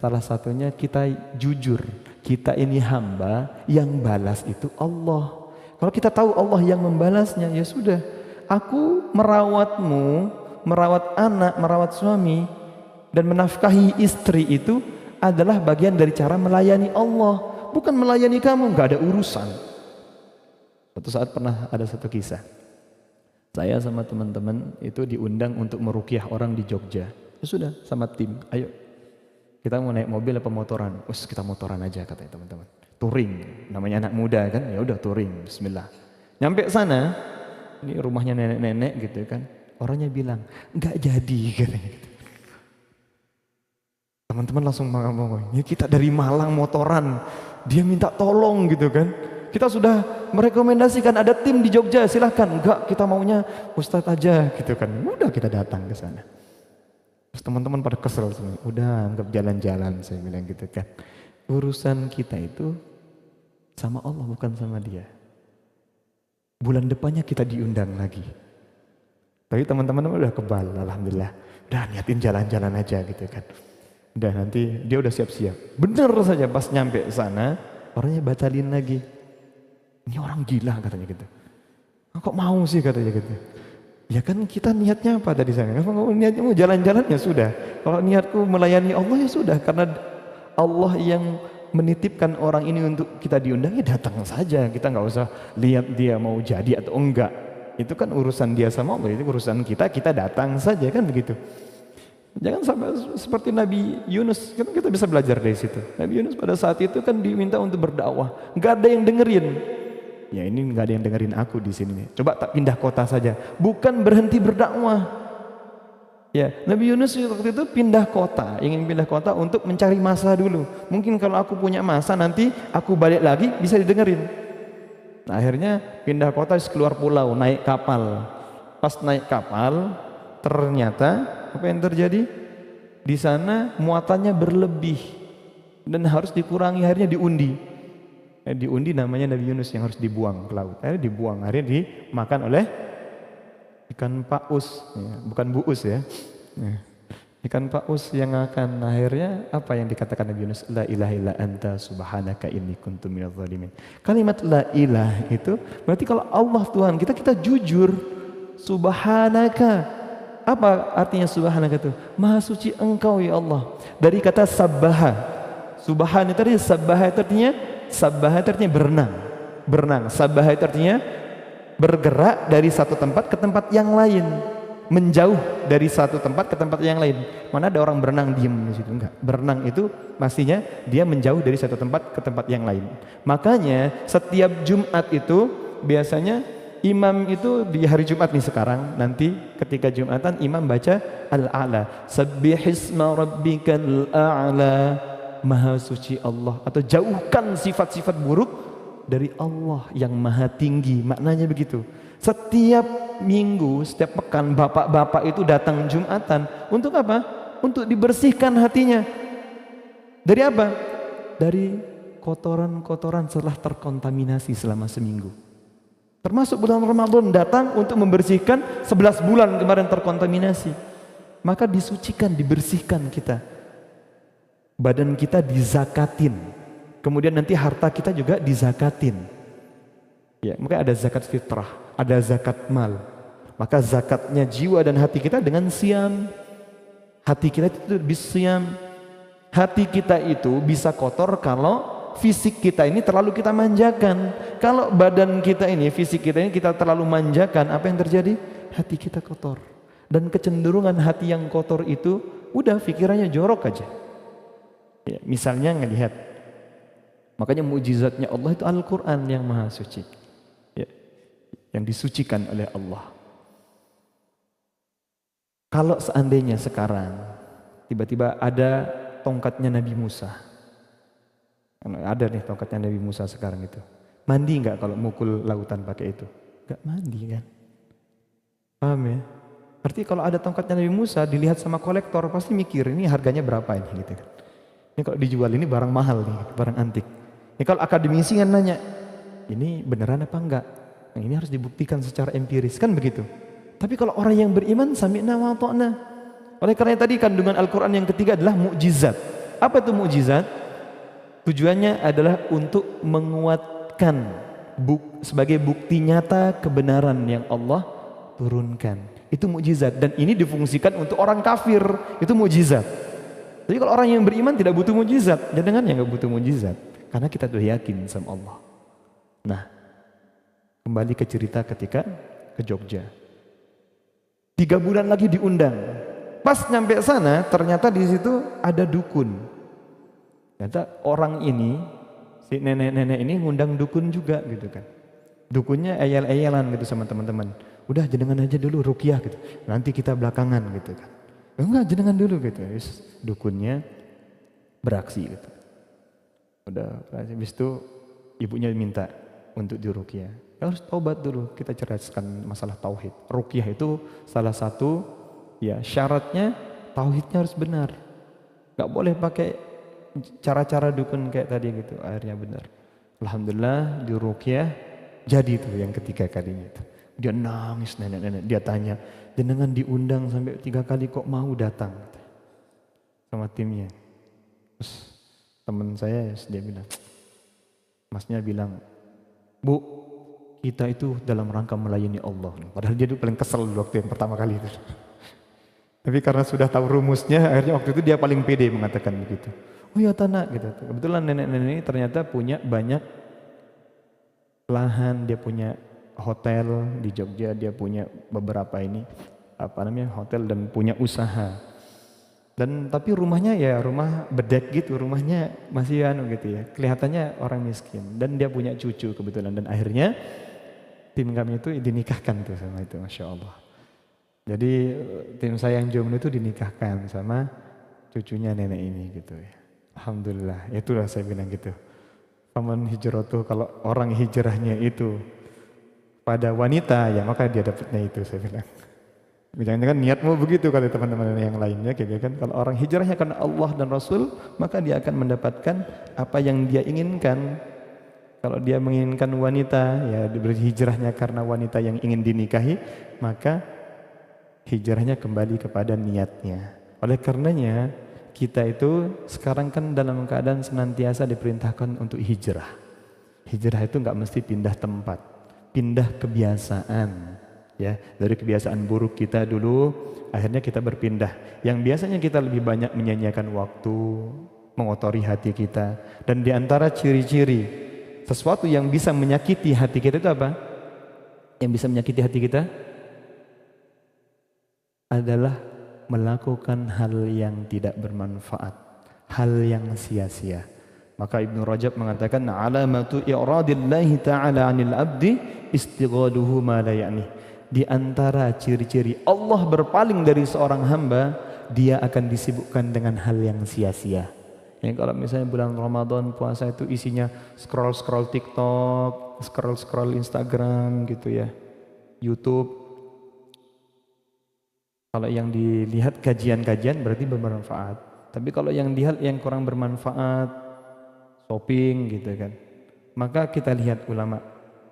Salah satunya kita jujur, kita ini hamba, yang balas itu Allah. Kalau kita tahu Allah yang membalasnya, ya sudah. Aku merawatmu, merawat anak, merawat suami, dan menafkahi istri itu adalah bagian dari cara melayani Allah. Bukan melayani kamu, nggak ada urusan. Suatu saat pernah ada satu kisah. Saya sama teman-teman itu diundang untuk meruqyah orang di Jogja. Ya sudah, sama tim, ayo. Kita mau naik mobil apa motoran? Wes kita motoran aja katanya teman-teman. Touring, namanya anak muda kan, ya udah touring, bismillah. Nyampe sana, ini rumahnya nenek-nenek gitu kan, orangnya bilang, enggak jadi katanya gitu. Teman-teman langsung ngomong, ya kita dari Malang motoran, dia minta tolong gitu kan. Kita sudah merekomendasikan ada tim di Jogja, silahkan. Enggak, kita maunya Ustadz aja gitu kan. Udah kita datang ke sana. Terus teman-teman pada kesel semua, udah anggap jalan-jalan saya bilang gitu kan. Urusan kita itu sama Allah bukan sama dia. Bulan depannya kita diundang lagi. Tapi teman-teman udah kebal, alhamdulillah. Udah niatin jalan-jalan aja gitu kan. Udah nanti dia udah siap-siap. Bener saja pas nyampe sana, orangnya batalin lagi. Ini orang gila katanya gitu. Kok mau sih katanya gitu. Ya kan kita niatnya apa tadi sana? Kalau niatnya mau jalan-jalan ya sudah. Kalau niatku melayani Allah ya sudah. Karena Allah yang menitipkan orang ini untuk kita diundang, ya datang saja. Kita nggak usah lihat dia mau jadi atau enggak. Itu kan urusan dia sama Allah, itu urusan kita, kita datang saja kan begitu. Jangan sampai seperti Nabi Yunus, kan kita bisa belajar dari situ. Nabi Yunus pada saat itu kan diminta untuk berdakwah, nggak ada yang dengerin. Ya ini nggak ada yang dengerin aku di sini. Coba tak pindah kota saja, bukan berhenti berdakwah. Ya, Nabi Yunus waktu itu pindah kota, ingin pindah kota untuk mencari masa dulu. Mungkin kalau aku punya masa nanti aku balik lagi bisa didengerin. Nah, akhirnya pindah kota keluar pulau, naik kapal. Pas naik kapal, ternyata apa yang terjadi? Di sana muatannya berlebih dan harus dikurangi, akhirnya diundi. Diundi namanya Nabi Yunus yang harus dibuang ke laut. Akhirnya dibuang, akhirnya dimakan oleh ikan paus, ya, bukan buus ya. Ikan paus yang akan akhirnya apa yang dikatakan Nabi Yunus? La ilaha illa anta subhanaka inni kuntu minadz zalimin. Kalimat la ilah itu berarti kalau Allah Tuhan kita, kita jujur. Subhanaka. Apa artinya subhanaka itu? Maha suci engkau ya Allah. Dari kata sabbaha. Subhan itu artinya sabbaha itu artinya berenang. Berenang. Sabbaha itu artinya bergerak dari satu tempat ke tempat yang lain, menjauh dari satu tempat ke tempat yang lain. Mana ada orang berenang diem di situ? Enggak. Berenang itu pastinya dia menjauh dari satu tempat ke tempat yang lain. Makanya setiap Jumat itu biasanya imam itu di hari Jumat nih sekarang, nanti ketika Jumatan imam baca Al-A'la, Sabbihisma rabbikal a'la, maha suci Allah, atau jauhkan sifat-sifat buruk dari Allah yang maha tinggi. Maknanya begitu. Setiap minggu, setiap pekan bapak-bapak itu datang Jumatan untuk apa? Untuk dibersihkan hatinya. Dari apa? Dari kotoran-kotoran setelah terkontaminasi selama seminggu. Termasuk bulan Ramadan datang untuk membersihkan 11 bulan kemarin terkontaminasi. Maka disucikan, dibersihkan kita. Badan kita dizakatin. Kemudian nanti harta kita juga dizakatin. Ya, maka ada zakat fitrah, ada zakat mal. Maka zakatnya jiwa dan hati kita dengan siam. Hati kita itu bisiam. Hati kita itu bisa kotor kalau fisik kita ini terlalu kita manjakan. Kalau badan kita ini, fisik kita ini kita terlalu manjakan, apa yang terjadi? Hati kita kotor. Dan kecenderungan hati yang kotor itu udah pikirannya jorok aja. Ya, misalnya ngelihat, makanya mukjizatnya Allah itu Al-Quran yang maha suci, ya, yang disucikan oleh Allah. Kalau seandainya sekarang tiba-tiba ada tongkatnya Nabi Musa, ada nih tongkatnya Nabi Musa sekarang itu, mandi nggak kalau mukul lautan pakai itu? Gak mandi kan. Paham ya? Berarti kalau ada tongkatnya Nabi Musa dilihat sama kolektor pasti mikir ini harganya berapa ini gitu kan. Ini kalau dijual ini barang mahal nih, barang antik. Ini kalau akademisi kan nanya, ini beneran apa enggak? Nah, ini harus dibuktikan secara empiris kan begitu. Tapi kalau orang yang beriman sami'na wa ata'na. Oleh karena tadi kandungan Al-Quran yang ketiga adalah mukjizat. Apa itu mukjizat? Tujuannya adalah untuk menguatkan sebagai bukti nyata kebenaran yang Allah turunkan. Itu mukjizat dan ini difungsikan untuk orang kafir. Itu mukjizat. Jadi kalau orang yang beriman tidak butuh mukjizat, jangan yang nggak butuh mukjizat karena kita sudah yakin sama Allah. Nah, kembali ke cerita ketika ke Jogja. 3 bulan lagi diundang. Pas nyampe sana ternyata di situ ada dukun. Ternyata orang ini, si nenek-nenek ini ngundang dukun juga gitu kan. Dukunnya eyal-eyalan gitu sama teman-teman. Udah jenengan aja dulu ruqyah gitu. Nanti kita belakangan gitu kan. Enggak, jenengan dulu gitu. Terus dukunnya beraksi gitu. Udah habis itu ibunya minta untuk diruqyah. Harus taubat dulu, kita ceraskan masalah tauhid. Ruqyah itu salah satu ya syaratnya tauhidnya harus benar. Gak boleh pakai cara-cara dukun kayak tadi gitu. Akhirnya benar. Alhamdulillah di ruqyah jadi itu yang ketiga kalinya itu. Dia nangis nenek-nenek. Dia tanya, jenengan diundang sampai 3 kali kok mau datang? Sama timnya. Terus teman saya dia bilang, masnya bilang, Bu, kita itu dalam rangka melayani Allah. Padahal dia itu paling kesel waktu yang pertama kali itu. Tapi karena sudah tahu rumusnya, akhirnya waktu itu dia paling pede mengatakan begitu. Oh ya tanah gitu. Kebetulan nenek-nenek ini ternyata punya banyak lahan, dia punya hotel di Jogja, dia punya beberapa ini hotel dan punya usaha. Dan tapi rumahnya ya rumah bedek gitu, rumahnya masih gitu ya. Kelihatannya orang miskin dan dia punya cucu kebetulan dan akhirnya tim kami itu dinikahkan tuh sama itu, Masya Allah. Jadi tim saya yang jomblo itu dinikahkan sama cucunya nenek ini gitu ya. Alhamdulillah, itulah saya bilang gitu. Faman hijratuh, kalau orang hijrahnya itu pada wanita ya maka dia dapatnya itu, saya bilang. Jangan-jangan niatmu begitu kali teman-teman yang lainnya gitu kan. Kalau orang hijrahnya karena Allah dan Rasul, maka dia akan mendapatkan apa yang dia inginkan. Kalau dia menginginkan wanita, ya berhijrahnya karena wanita yang ingin dinikahi, maka hijrahnya kembali kepada niatnya. Oleh karenanya, kita itu sekarang kan dalam keadaan senantiasa diperintahkan untuk hijrah. Hijrah itu nggak mesti pindah tempat, pindah kebiasaan. Ya, dari kebiasaan buruk kita dulu, akhirnya kita berpindah. Yang biasanya kita lebih banyak menyanyiakan waktu, mengotori hati kita. Dan di antara ciri-ciri sesuatu yang bisa menyakiti hati kita itu apa? Yang bisa menyakiti hati kita adalah melakukan hal yang tidak bermanfaat, hal yang sia-sia. Maka Ibnu Rajab mengatakan alamatu i'radillahi ta'ala 'anil 'abdi istighaluhu ma la ya'ni. Di antara ciri-ciri Allah berpaling dari seorang hamba, dia akan disibukkan dengan hal yang sia-sia. Ya, kalau misalnya bulan Ramadan puasa itu isinya scroll-scroll TikTok, scroll-scroll Instagram gitu ya, YouTube. Kalau yang dilihat kajian-kajian berarti bermanfaat. Tapi kalau yang dilihat yang kurang bermanfaat, shopping gitu kan. Maka kita lihat ulama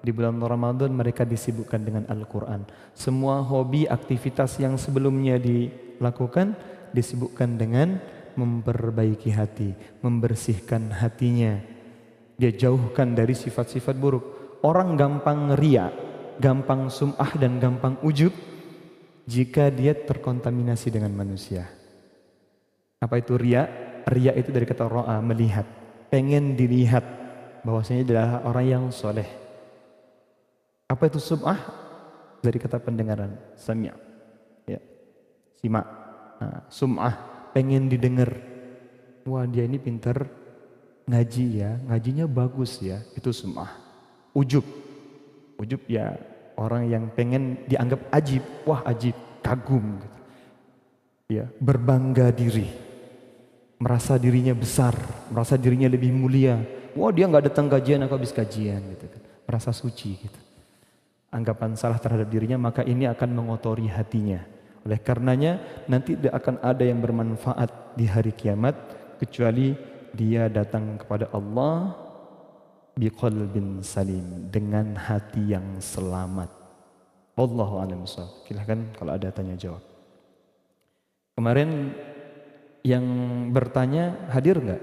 di bulan Ramadan mereka disibukkan dengan Al-Quran. Semua hobi, aktivitas yang sebelumnya dilakukan disibukkan dengan memperbaiki hati, membersihkan hatinya. Dia jauhkan dari sifat-sifat buruk. Orang gampang ria, gampang sum'ah dan gampang ujub jika dia terkontaminasi dengan manusia. Apa itu ria? Ria itu dari kata ro'a, melihat. Pengen dilihat bahwasanya adalah orang yang soleh. Apa itu sum'ah? Dari kata pendengaran, sami'. Ya. Simak. Nah, sum'ah, pengen didengar. Wah, dia ini pintar ngaji ya, ngajinya bagus ya. Itu sum'ah. Ujub. Ujub ya orang yang pengen dianggap ajib. Wah, ajib, kagum gitu. Ya, berbangga diri. Merasa dirinya besar, merasa dirinya lebih mulia. Wah, dia enggak datang kajian, aku habis kajian gitu kan. Merasa suci gitu. anggapan salah terhadap dirinya, maka ini akan mengotori hatinya. Oleh karenanya nanti tidak akan ada yang bermanfaat di hari kiamat kecuali dia datang kepada Allah biqalbin salim, dengan hati yang selamat. Wallahu a'lam bishawab. Silakan kalau ada tanya jawab. Kemarin yang bertanya hadir enggak?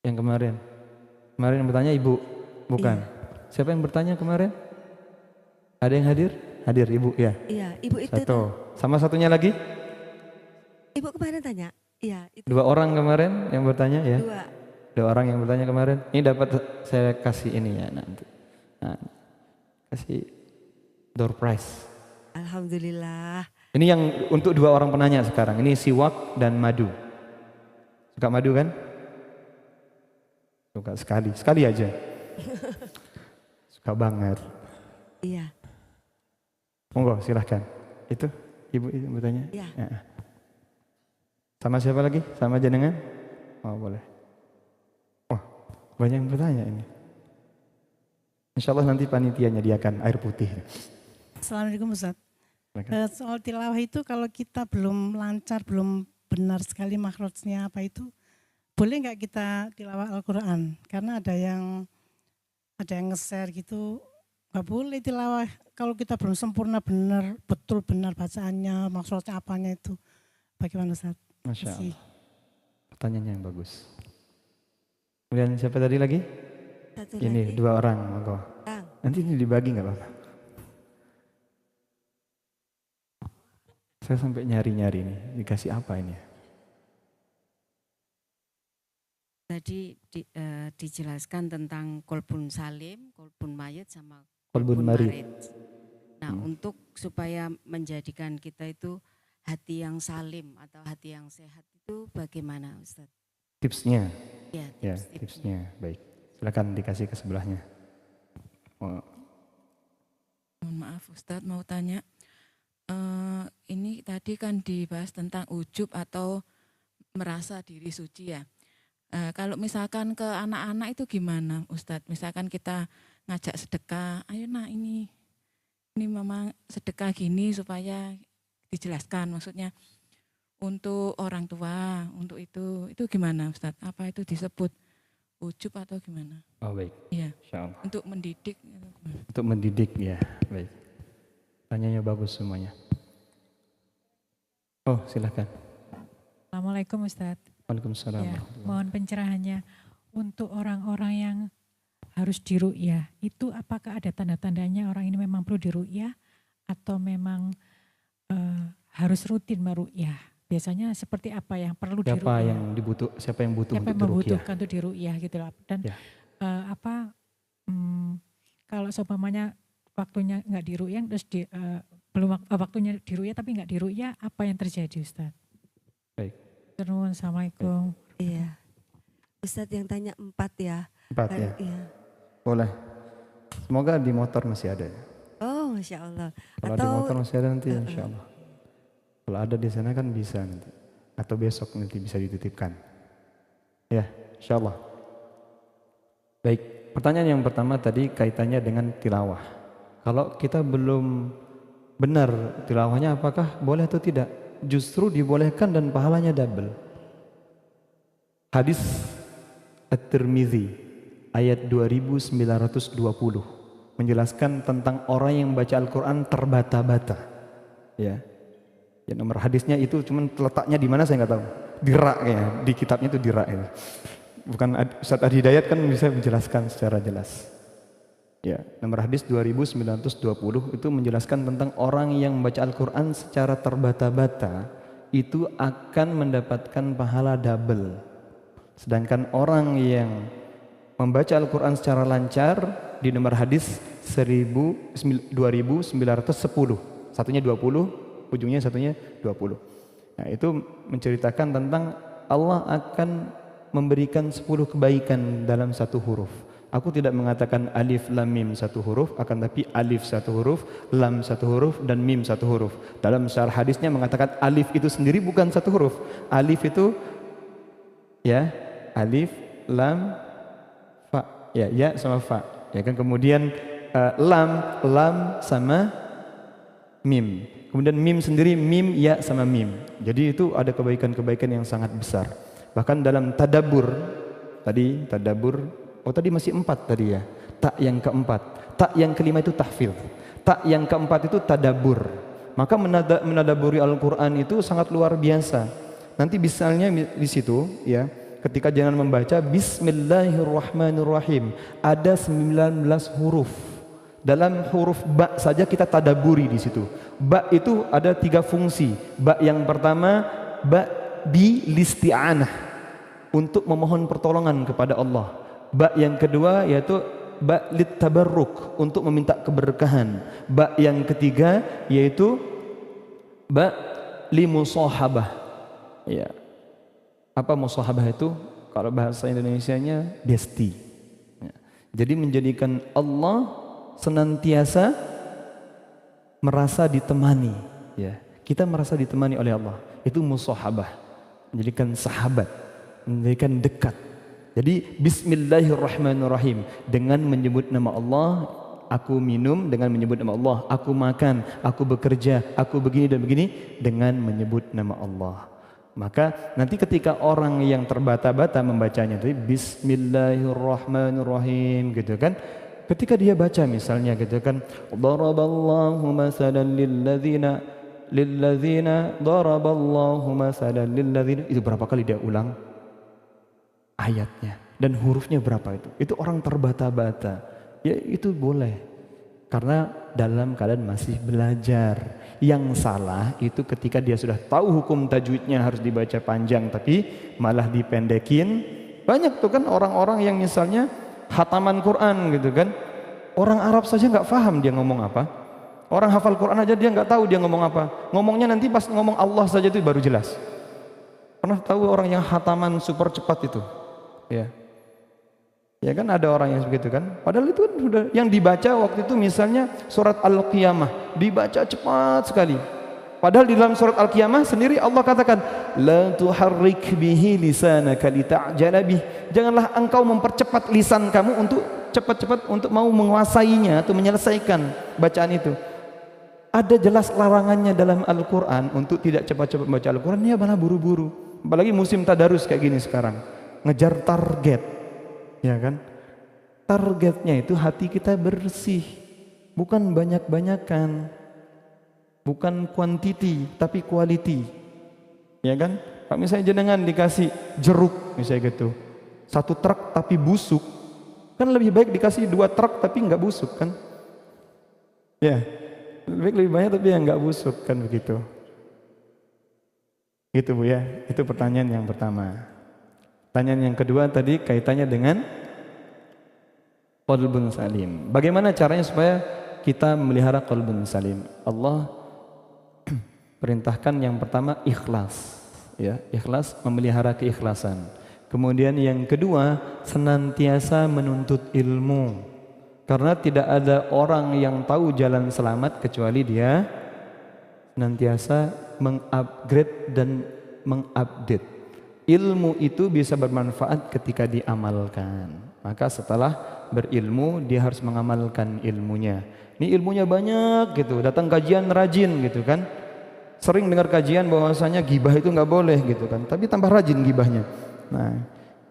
Yang kemarin yang bertanya ibu, bukan? Iya. Siapa yang bertanya kemarin? Ada yang hadir? Hadir ibu ya? Iya, ibu itu. Satu. Sama satunya lagi? Ibu kemarin tanya. Iya. Itu. 2 orang kemarin yang bertanya ya? 2 orang yang bertanya kemarin. Ini dapat saya kasih ini ya nanti. Nah, kasih door prize. Alhamdulillah. Ini yang untuk 2 orang penanya sekarang. Ini siwak dan madu. Suka madu kan? Suka sekali aja. Suka banget. Iya. Monggo silahkan. Itu ibu itu bertanya. Iya. Ya. Sama siapa lagi? Sama jenengan? Oh boleh. Wah banyak yang bertanya ini. Insya Allah nanti panitia nyediakan air putih. Assalamualaikum Ustaz. Soal tilawah itu kalau kita belum lancar, belum benar sekali makhrajnya apa itu, boleh nggak kita tilawah Al-Quran? Karena ada yang nge-share gitu, nggak boleh tilawah kalau kita belum sempurna benar, betul benar bacaannya, maksudnya apanya itu. Bagaimana Ustaz? Masya Allah. Pertanyaannya yang bagus. Kemudian siapa tadi lagi? Satu ini lagi. 2 orang. Monggo. Nanti ini dibagi nggak apa-apa? Saya sampai nyari-nyari nih, dikasih apa ini? Tadi dijelaskan tentang kolbun salim, kolbun mayit sama Kolbun marid. Nah, untuk supaya menjadikan kita itu hati yang salim atau hati yang sehat itu bagaimana Ustaz? Tipsnya? Ya, tipsnya. Baik, silakan dikasih ke sebelahnya. Oh. Mohon maaf Ustaz, mau tanya. Ini tadi kan dibahas tentang ujub atau merasa diri suci ya. Kalau misalkan ke anak-anak itu gimana Ustadz? Misalkan kita ngajak sedekah, ayo nak ini mama sedekah gini supaya dijelaskan maksudnya untuk orang tua, untuk itu gimana Ustadz? Apa itu disebut ujub atau gimana? Oh baik. Iya. Insyaallah. Untuk mendidik. Untuk mendidik ya, baik. Tanyanya bagus semuanya. Oh silahkan. Assalamualaikum Ustadz. Waalaikumsalam. Ya, mohon pencerahannya untuk orang-orang yang harus diru'yah, itu apakah ada tanda-tandanya orang ini memang perlu diru'yah atau memang harus rutin meru'yah? Biasanya seperti apa yang perlu diru'yah? Siapa yang butuh siapa untuk yang membutuhkan untuk diru'yah gitu loh. Dan ya. Kalau seumpamanya waktunya nggak diru'yah, terus belum waktunya diru'yah tapi nggak diru'yah, apa yang terjadi Ustadz? Baik. Assalamualaikum. Iya. Ustadz yang tanya 4 ya. 4 ya. Iya. Boleh. Semoga di motor masih ada. Oh Masya Allah. Kalau di motor masih ada nanti Insya Allah. Kalau ada di sana kan bisa nanti. Atau besok nanti bisa dititipkan. Ya Insya Allah. Baik. Pertanyaan yang pertama tadi kaitannya dengan tilawah. Kalau kita belum benar tilawahnya apakah boleh atau tidak? Justru dibolehkan dan pahalanya double. Hadis At-Tirmidzi ayat 2920 menjelaskan tentang orang yang membaca Al-Quran terbata-bata. Ya. Ya nomor hadisnya itu cuman letaknya di mana saya nggak tahu. Di rak ya, di kitabnya itu di rak ya. Bukan Ustaz Adi Hidayat kan bisa menjelaskan secara jelas. Ya, nomor hadis 2920 itu menjelaskan tentang orang yang membaca Al-Quran secara terbata-bata itu akan mendapatkan pahala double. Sedangkan orang yang membaca Al-Quran secara lancar di nomor hadis 2910, satunya 20, ujungnya satunya 20. Nah itu menceritakan tentang Allah akan memberikan 10 kebaikan dalam satu huruf. Aku tidak mengatakan alif lam mim satu huruf, akan tapi alif satu huruf, lam satu huruf, dan mim satu huruf. Dalam syarah hadisnya mengatakan alif itu sendiri bukan satu huruf. Alif itu ya, alif, lam, fa, ya sama fa. Ya kan kemudian lam sama mim. Kemudian mim sendiri mim, ya sama mim. Jadi itu ada kebaikan-kebaikan yang sangat besar. Bahkan dalam tadabbur tadi tadi masih 4 tadi ya. Tak yang keempat, tak yang kelima itu tahfidz. Tak yang keempat itu tadabbur. Maka menadaburi Al-Qur'an itu sangat luar biasa. Nanti misalnya di situ ya, ketika jangan membaca Bismillahirrahmanirrahim, ada 19 huruf. Dalam huruf ba saja kita tadabburi di situ. Ba itu ada 3 fungsi. Ba yang pertama, ba bi listi'anah, untuk memohon pertolongan kepada Allah. Ba yang kedua yaitu ba lit tabarruk, untuk meminta keberkahan. Ba yang ketiga yaitu ba li musahabah. Ya. Apa musahabah itu? Kalau bahasa Indonesianya besti. Ya. Jadi menjadikan Allah senantiasa merasa ditemani, ya. Kita merasa ditemani oleh Allah. Itu musahabah. Menjadikan sahabat, menjadikan dekat. Jadi Bismillahirrahmanirrahim, dengan menyebut nama Allah aku minum, dengan menyebut nama Allah aku makan, aku bekerja, aku begini dan begini dengan menyebut nama Allah. Maka nanti ketika orang yang terbata-bata membacanya tadi Bismillahirrahmanirrahim gitu kan, ketika dia baca misalnya gitu kan, daraballahu masalan lilladzina daraballahu masalan lilladzina, itu berapa kali dia ulang ayatnya dan hurufnya berapa itu orang terbata-bata, ya itu boleh karena dalam keadaan masih belajar. Yang salah itu ketika dia sudah tahu hukum tajwidnya harus dibaca panjang tapi malah dipendekin. Banyak tuh kan orang-orang yang misalnya khataman Quran gitu kan, orang Arab saja nggak paham dia ngomong apa, orang hafal Quran aja dia nggak tahu dia ngomong apa, ngomongnya nanti pas ngomong Allah saja itu baru jelas. Pernah tahu orang yang khataman super cepat itu, ya kan ada orang yang begitu kan, padahal itu sudah yang dibaca waktu itu misalnya surat Al-Qiyamah dibaca cepat sekali, padahal di dalam surat Al-Qiyamah sendiri Allah katakan la tuharrik bihi lisanaka lita'jala bih, janganlah engkau mempercepat lisan kamu untuk cepat-cepat untuk mau menguasainya atau menyelesaikan bacaan itu. Ada jelas larangannya dalam Al-Quran untuk tidak cepat-cepat membaca Al-Quran, ya malah buru-buru. Apalagi musim tadarus kayak gini sekarang, ngejar target, ya kan? Targetnya itu hati kita bersih, bukan banyak-banyakan, bukan quantity tapi quality, ya kan? Kalau misalnya jenengan dikasih jeruk misalnya gitu, 1 truk tapi busuk, kan lebih baik dikasih 2 truk tapi nggak busuk kan? Ya, lebih banyak tapi yang nggak busuk kan begitu. Gitu Bu ya, itu pertanyaan yang pertama. Pertanyaan yang kedua tadi kaitannya dengan qalbun salim. Bagaimana caranya supaya kita memelihara qalbun salim? Allah perintahkan yang pertama ikhlas, ya, ikhlas, memelihara keikhlasan. Kemudian yang kedua senantiasa menuntut ilmu. Karena tidak ada orang yang tahu jalan selamat kecuali dia senantiasa mengupgrade dan mengupdate. Ilmu itu bisa bermanfaat ketika diamalkan. Maka setelah berilmu dia harus mengamalkan ilmunya. Ini ilmunya banyak gitu, datang kajian rajin gitu kan. Sering dengar kajian bahwasanya gibah itu nggak boleh gitu kan, tapi tambah rajin gibahnya. Nah,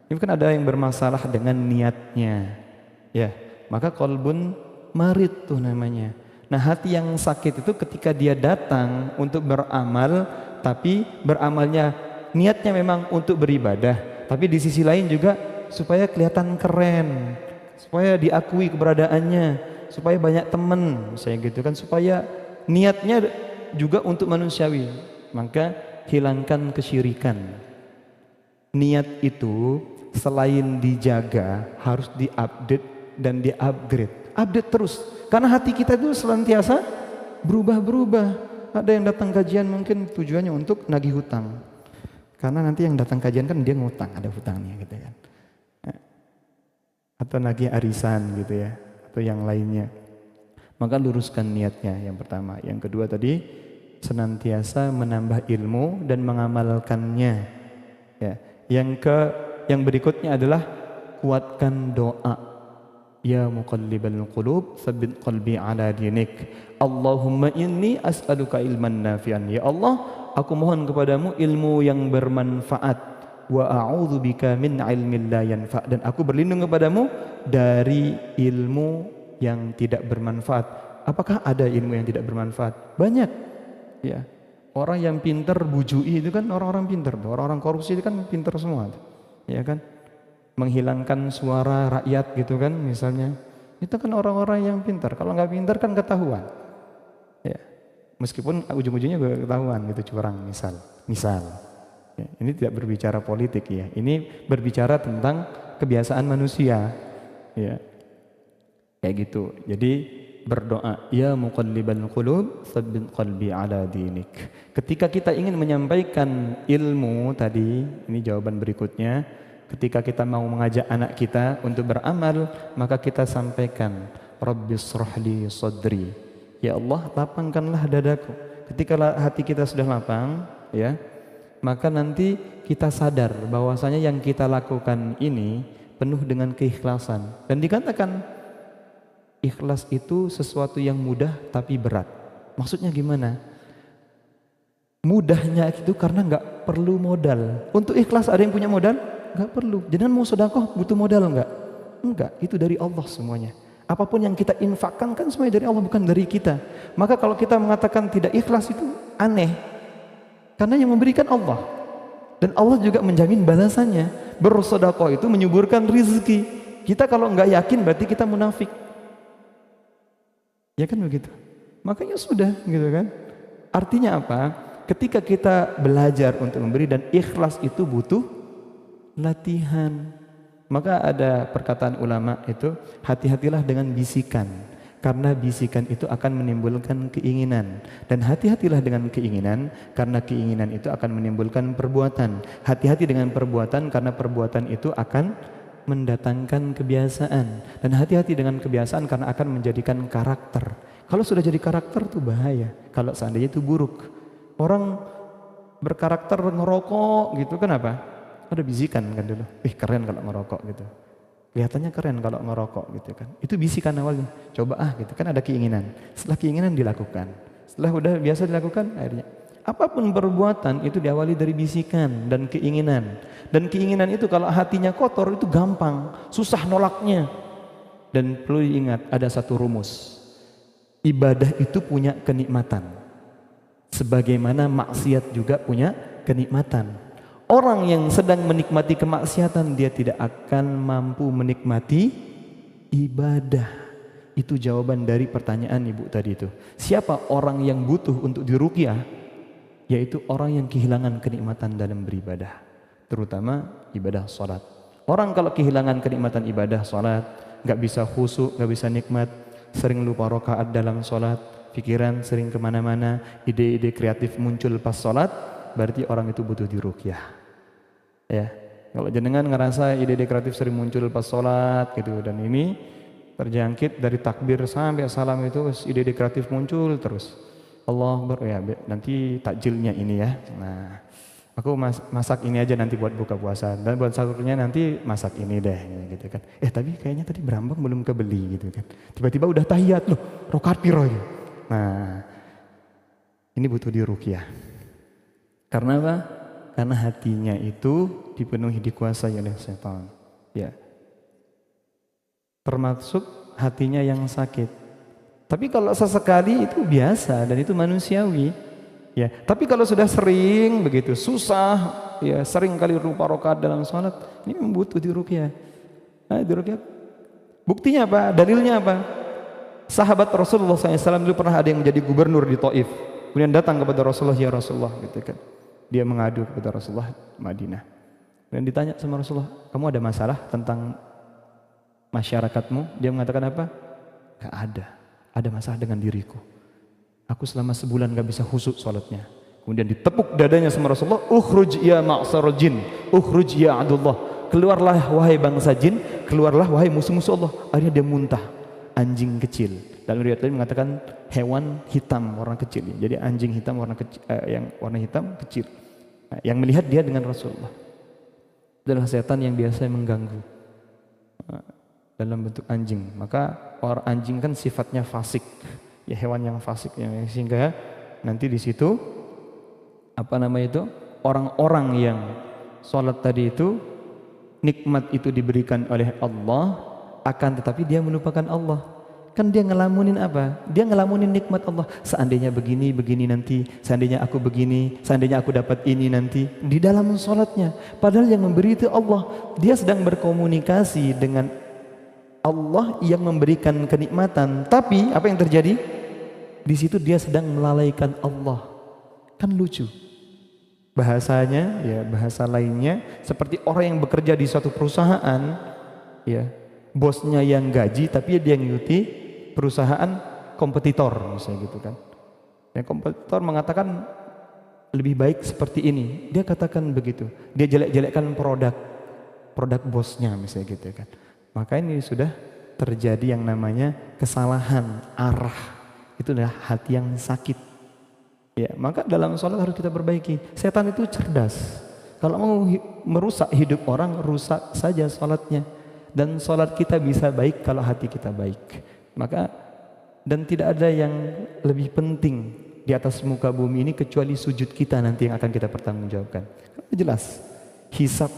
ini kan ada yang bermasalah dengan niatnya. Ya, maka qalbun marid tuh namanya. Nah, hati yang sakit itu ketika dia datang untuk beramal, tapi beramalnya niatnya memang untuk beribadah, tapi di sisi lain juga supaya kelihatan keren, supaya diakui keberadaannya, supaya banyak teman, saya gitu kan, supaya niatnya juga untuk manusiawi. Maka hilangkan kesyirikan. Niat itu selain dijaga harus diupdate dan diupgrade. Update terus, karena hati kita itu senantiasa berubah-berubah. Ada yang datang kajian mungkin tujuannya untuk nagih hutang, karena nanti yang datang kajian kan dia ngutang, ada hutangnya gitu kan, atau nagih arisan gitu ya, atau yang lainnya. Maka luruskan niatnya yang pertama. Yang kedua tadi senantiasa menambah ilmu dan mengamalkannya, ya. Yang berikutnya adalah kuatkan doa. Ya muqallibal qulub, tsabbit qalbi ala dinik. Allahumma inni as'aluka ilman nafi'an. Ya Allah, aku mohon kepadamu ilmu yang bermanfaat. Wa a'udzubika min ilmin la yanfa'. Dan aku berlindung kepadamu dari ilmu yang tidak bermanfaat. Apakah ada ilmu yang tidak bermanfaat? Banyak. Ya. Orang yang pintar bujui itu kan orang-orang pintar. Orang-orang korupsi itu kan pintar semua. Ya kan? Menghilangkan suara rakyat gitu kan misalnya, itu kan orang-orang yang pintar. Kalau nggak pintar kan ketahuan ya, meskipun ujung-ujungnya juga ketahuan gitu, curang misal ya, ini tidak berbicara politik ya, ini berbicara tentang kebiasaan manusia ya, kayak gitu. Jadi berdoa, ya muqallibal qulub tsabbit qalbi ala dinik. Ketika kita ingin menyampaikan ilmu tadi, ini jawaban berikutnya. Ketika kita mau mengajak anak kita untuk beramal, maka kita sampaikan, Rabbis shrahli sadri. Ya Allah, lapangkanlah dadaku. Ketika hati kita sudah lapang, ya, maka nanti kita sadar bahwasanya yang kita lakukan ini penuh dengan keikhlasan. Dan dikatakan ikhlas itu sesuatu yang mudah tapi berat. Maksudnya gimana? Mudahnya itu karena nggak perlu modal. Untuk ikhlas ada yang punya modal? Enggak perlu. Jangan mau sedekah butuh modal enggak? Enggak, itu dari Allah semuanya. Apapun yang kita infakkan kan semuanya dari Allah, bukan dari kita. Maka kalau kita mengatakan tidak ikhlas itu aneh. Karena yang memberikan Allah. Dan Allah juga menjamin balasannya. Bersedekah itu menyuburkan rizki. Kita kalau enggak yakin berarti kita munafik. Ya kan begitu. Makanya sudah gitu kan. Artinya apa? Ketika kita belajar untuk memberi dan ikhlas itu butuh latihan. Maka ada perkataan ulama itu, hati-hatilah dengan bisikan, karena bisikan itu akan menimbulkan keinginan, dan hati-hatilah dengan keinginan, karena keinginan itu akan menimbulkan perbuatan. Hati-hati dengan perbuatan, karena perbuatan itu akan mendatangkan kebiasaan, dan hati-hati dengan kebiasaan karena akan menjadikan karakter. Kalau sudah jadi karakter itu bahaya, kalau seandainya itu buruk. Orang berkarakter ngerokok gitu, kenapa? Ada bisikan kan dulu, keren kalau ngerokok gitu, kelihatannya keren kalau ngerokok gitu kan, itu bisikan awalnya, coba gitu kan, ada keinginan, setelah keinginan dilakukan, setelah udah biasa dilakukan, akhirnya apapun perbuatan itu diawali dari bisikan dan keinginan itu kalau hatinya kotor itu gampang, susah nolaknya. Dan perlu diingat ada satu rumus, ibadah itu punya kenikmatan, sebagaimana maksiat juga punya kenikmatan. Orang yang sedang menikmati kemaksiatan, dia tidak akan mampu menikmati ibadah. Itu jawaban dari pertanyaan ibu tadi itu. Siapa orang yang butuh untuk diruqyah? Yaitu orang yang kehilangan kenikmatan dalam beribadah, terutama ibadah sholat. Orang kalau kehilangan kenikmatan ibadah sholat, gak bisa khusyuk, gak bisa nikmat, sering lupa rakaat dalam sholat, pikiran sering kemana-mana, ide-ide kreatif muncul pas sholat, berarti orang itu butuh diruqyah. Ya, kalau jenengan ngerasa ide-ide kreatif sering muncul pas sholat gitu, dan ini terjangkit dari takbir sampai salam itu ide-ide kreatif muncul terus. Allah ya, nanti takjilnya ini ya. Nah, aku masak ini aja nanti buat buka puasa, dan buat sahurnya nanti masak ini deh gitu kan. Tapi kayaknya tadi berambang belum kebeli gitu kan. Tiba-tiba udah tahiyat loh, rakaat piro gitu. Nah, ini butuh diruqyah. Karena apa? Karena hatinya itu dipenuhi, dikuasai oleh setan. Ya. Termasuk hatinya yang sakit. Tapi kalau sesekali itu biasa dan itu manusiawi. Ya. Tapi kalau sudah sering begitu, susah, ya sering kali lupa rakaat dalam sholat, ini butuh diruqyah. Nah, diruqyah. Buktinya apa? Dalilnya apa? Sahabat Rasulullah SAW dulu pernah ada yang menjadi gubernur di Taif. Kemudian datang kepada Rasulullah, ya Rasulullah gitu kan. Dia mengadu kepada Rasulullah Madinah. Dan ditanya sama Rasulullah, kamu ada masalah tentang masyarakatmu? Dia mengatakan apa? Gak ada. Ada masalah dengan diriku. Aku selama sebulan gak bisa khusyuk sholatnya. Kemudian ditepuk dadanya sama Rasulullah, ukhruj ya ma'sar jin, ukhruj ya adullah. Keluarlah wahai bangsa jin, keluarlah wahai musuh-musuh Allah. Akhirnya dia muntah, anjing kecil. Dalam riwayat lain mengatakan hewan hitam warna kecil. Jadi anjing hitam warna kecil, yang warna hitam kecil. Yang melihat dia dengan Rasulullah adalah setan yang biasa mengganggu. dalam bentuk anjing. Maka orang anjing kan sifatnya fasik, ya hewan yang fasik, ya, sehingga nanti di situ orang-orang yang sholat tadi itu nikmat itu diberikan oleh Allah, akan tetapi dia melupakan Allah. Kan dia ngelamunin apa? Dia ngelamunin nikmat Allah. Seandainya begini, begini nanti. Seandainya aku begini, seandainya aku dapat ini nanti. Di dalam sholatnya. Padahal yang memberi itu Allah. Dia sedang berkomunikasi dengan Allah yang memberikan kenikmatan. Tapi apa yang terjadi? Di situ dia sedang melalaikan Allah. Kan lucu. Bahasanya, ya bahasa lainnya seperti orang yang bekerja di suatu perusahaan, ya bosnya yang gaji tapi dia ngikuti perusahaan kompetitor misalnya gitu kan. Yang kompetitor mengatakan lebih baik seperti ini, dia katakan begitu. Dia jelek-jelekkan produk bosnya misalnya gitu kan. Maka ini sudah terjadi yang namanya kesalahan arah. Itu adalah hati yang sakit. Ya, maka dalam sholat harus kita perbaiki. Setan itu cerdas. Kalau mau merusak hidup orang, rusak saja sholatnya. Dan sholat kita bisa baik kalau hati kita baik. Maka dan tidak ada yang lebih penting di atas muka bumi ini kecuali sujud kita nanti yang akan kita pertanggungjawabkan. Jelas, hisab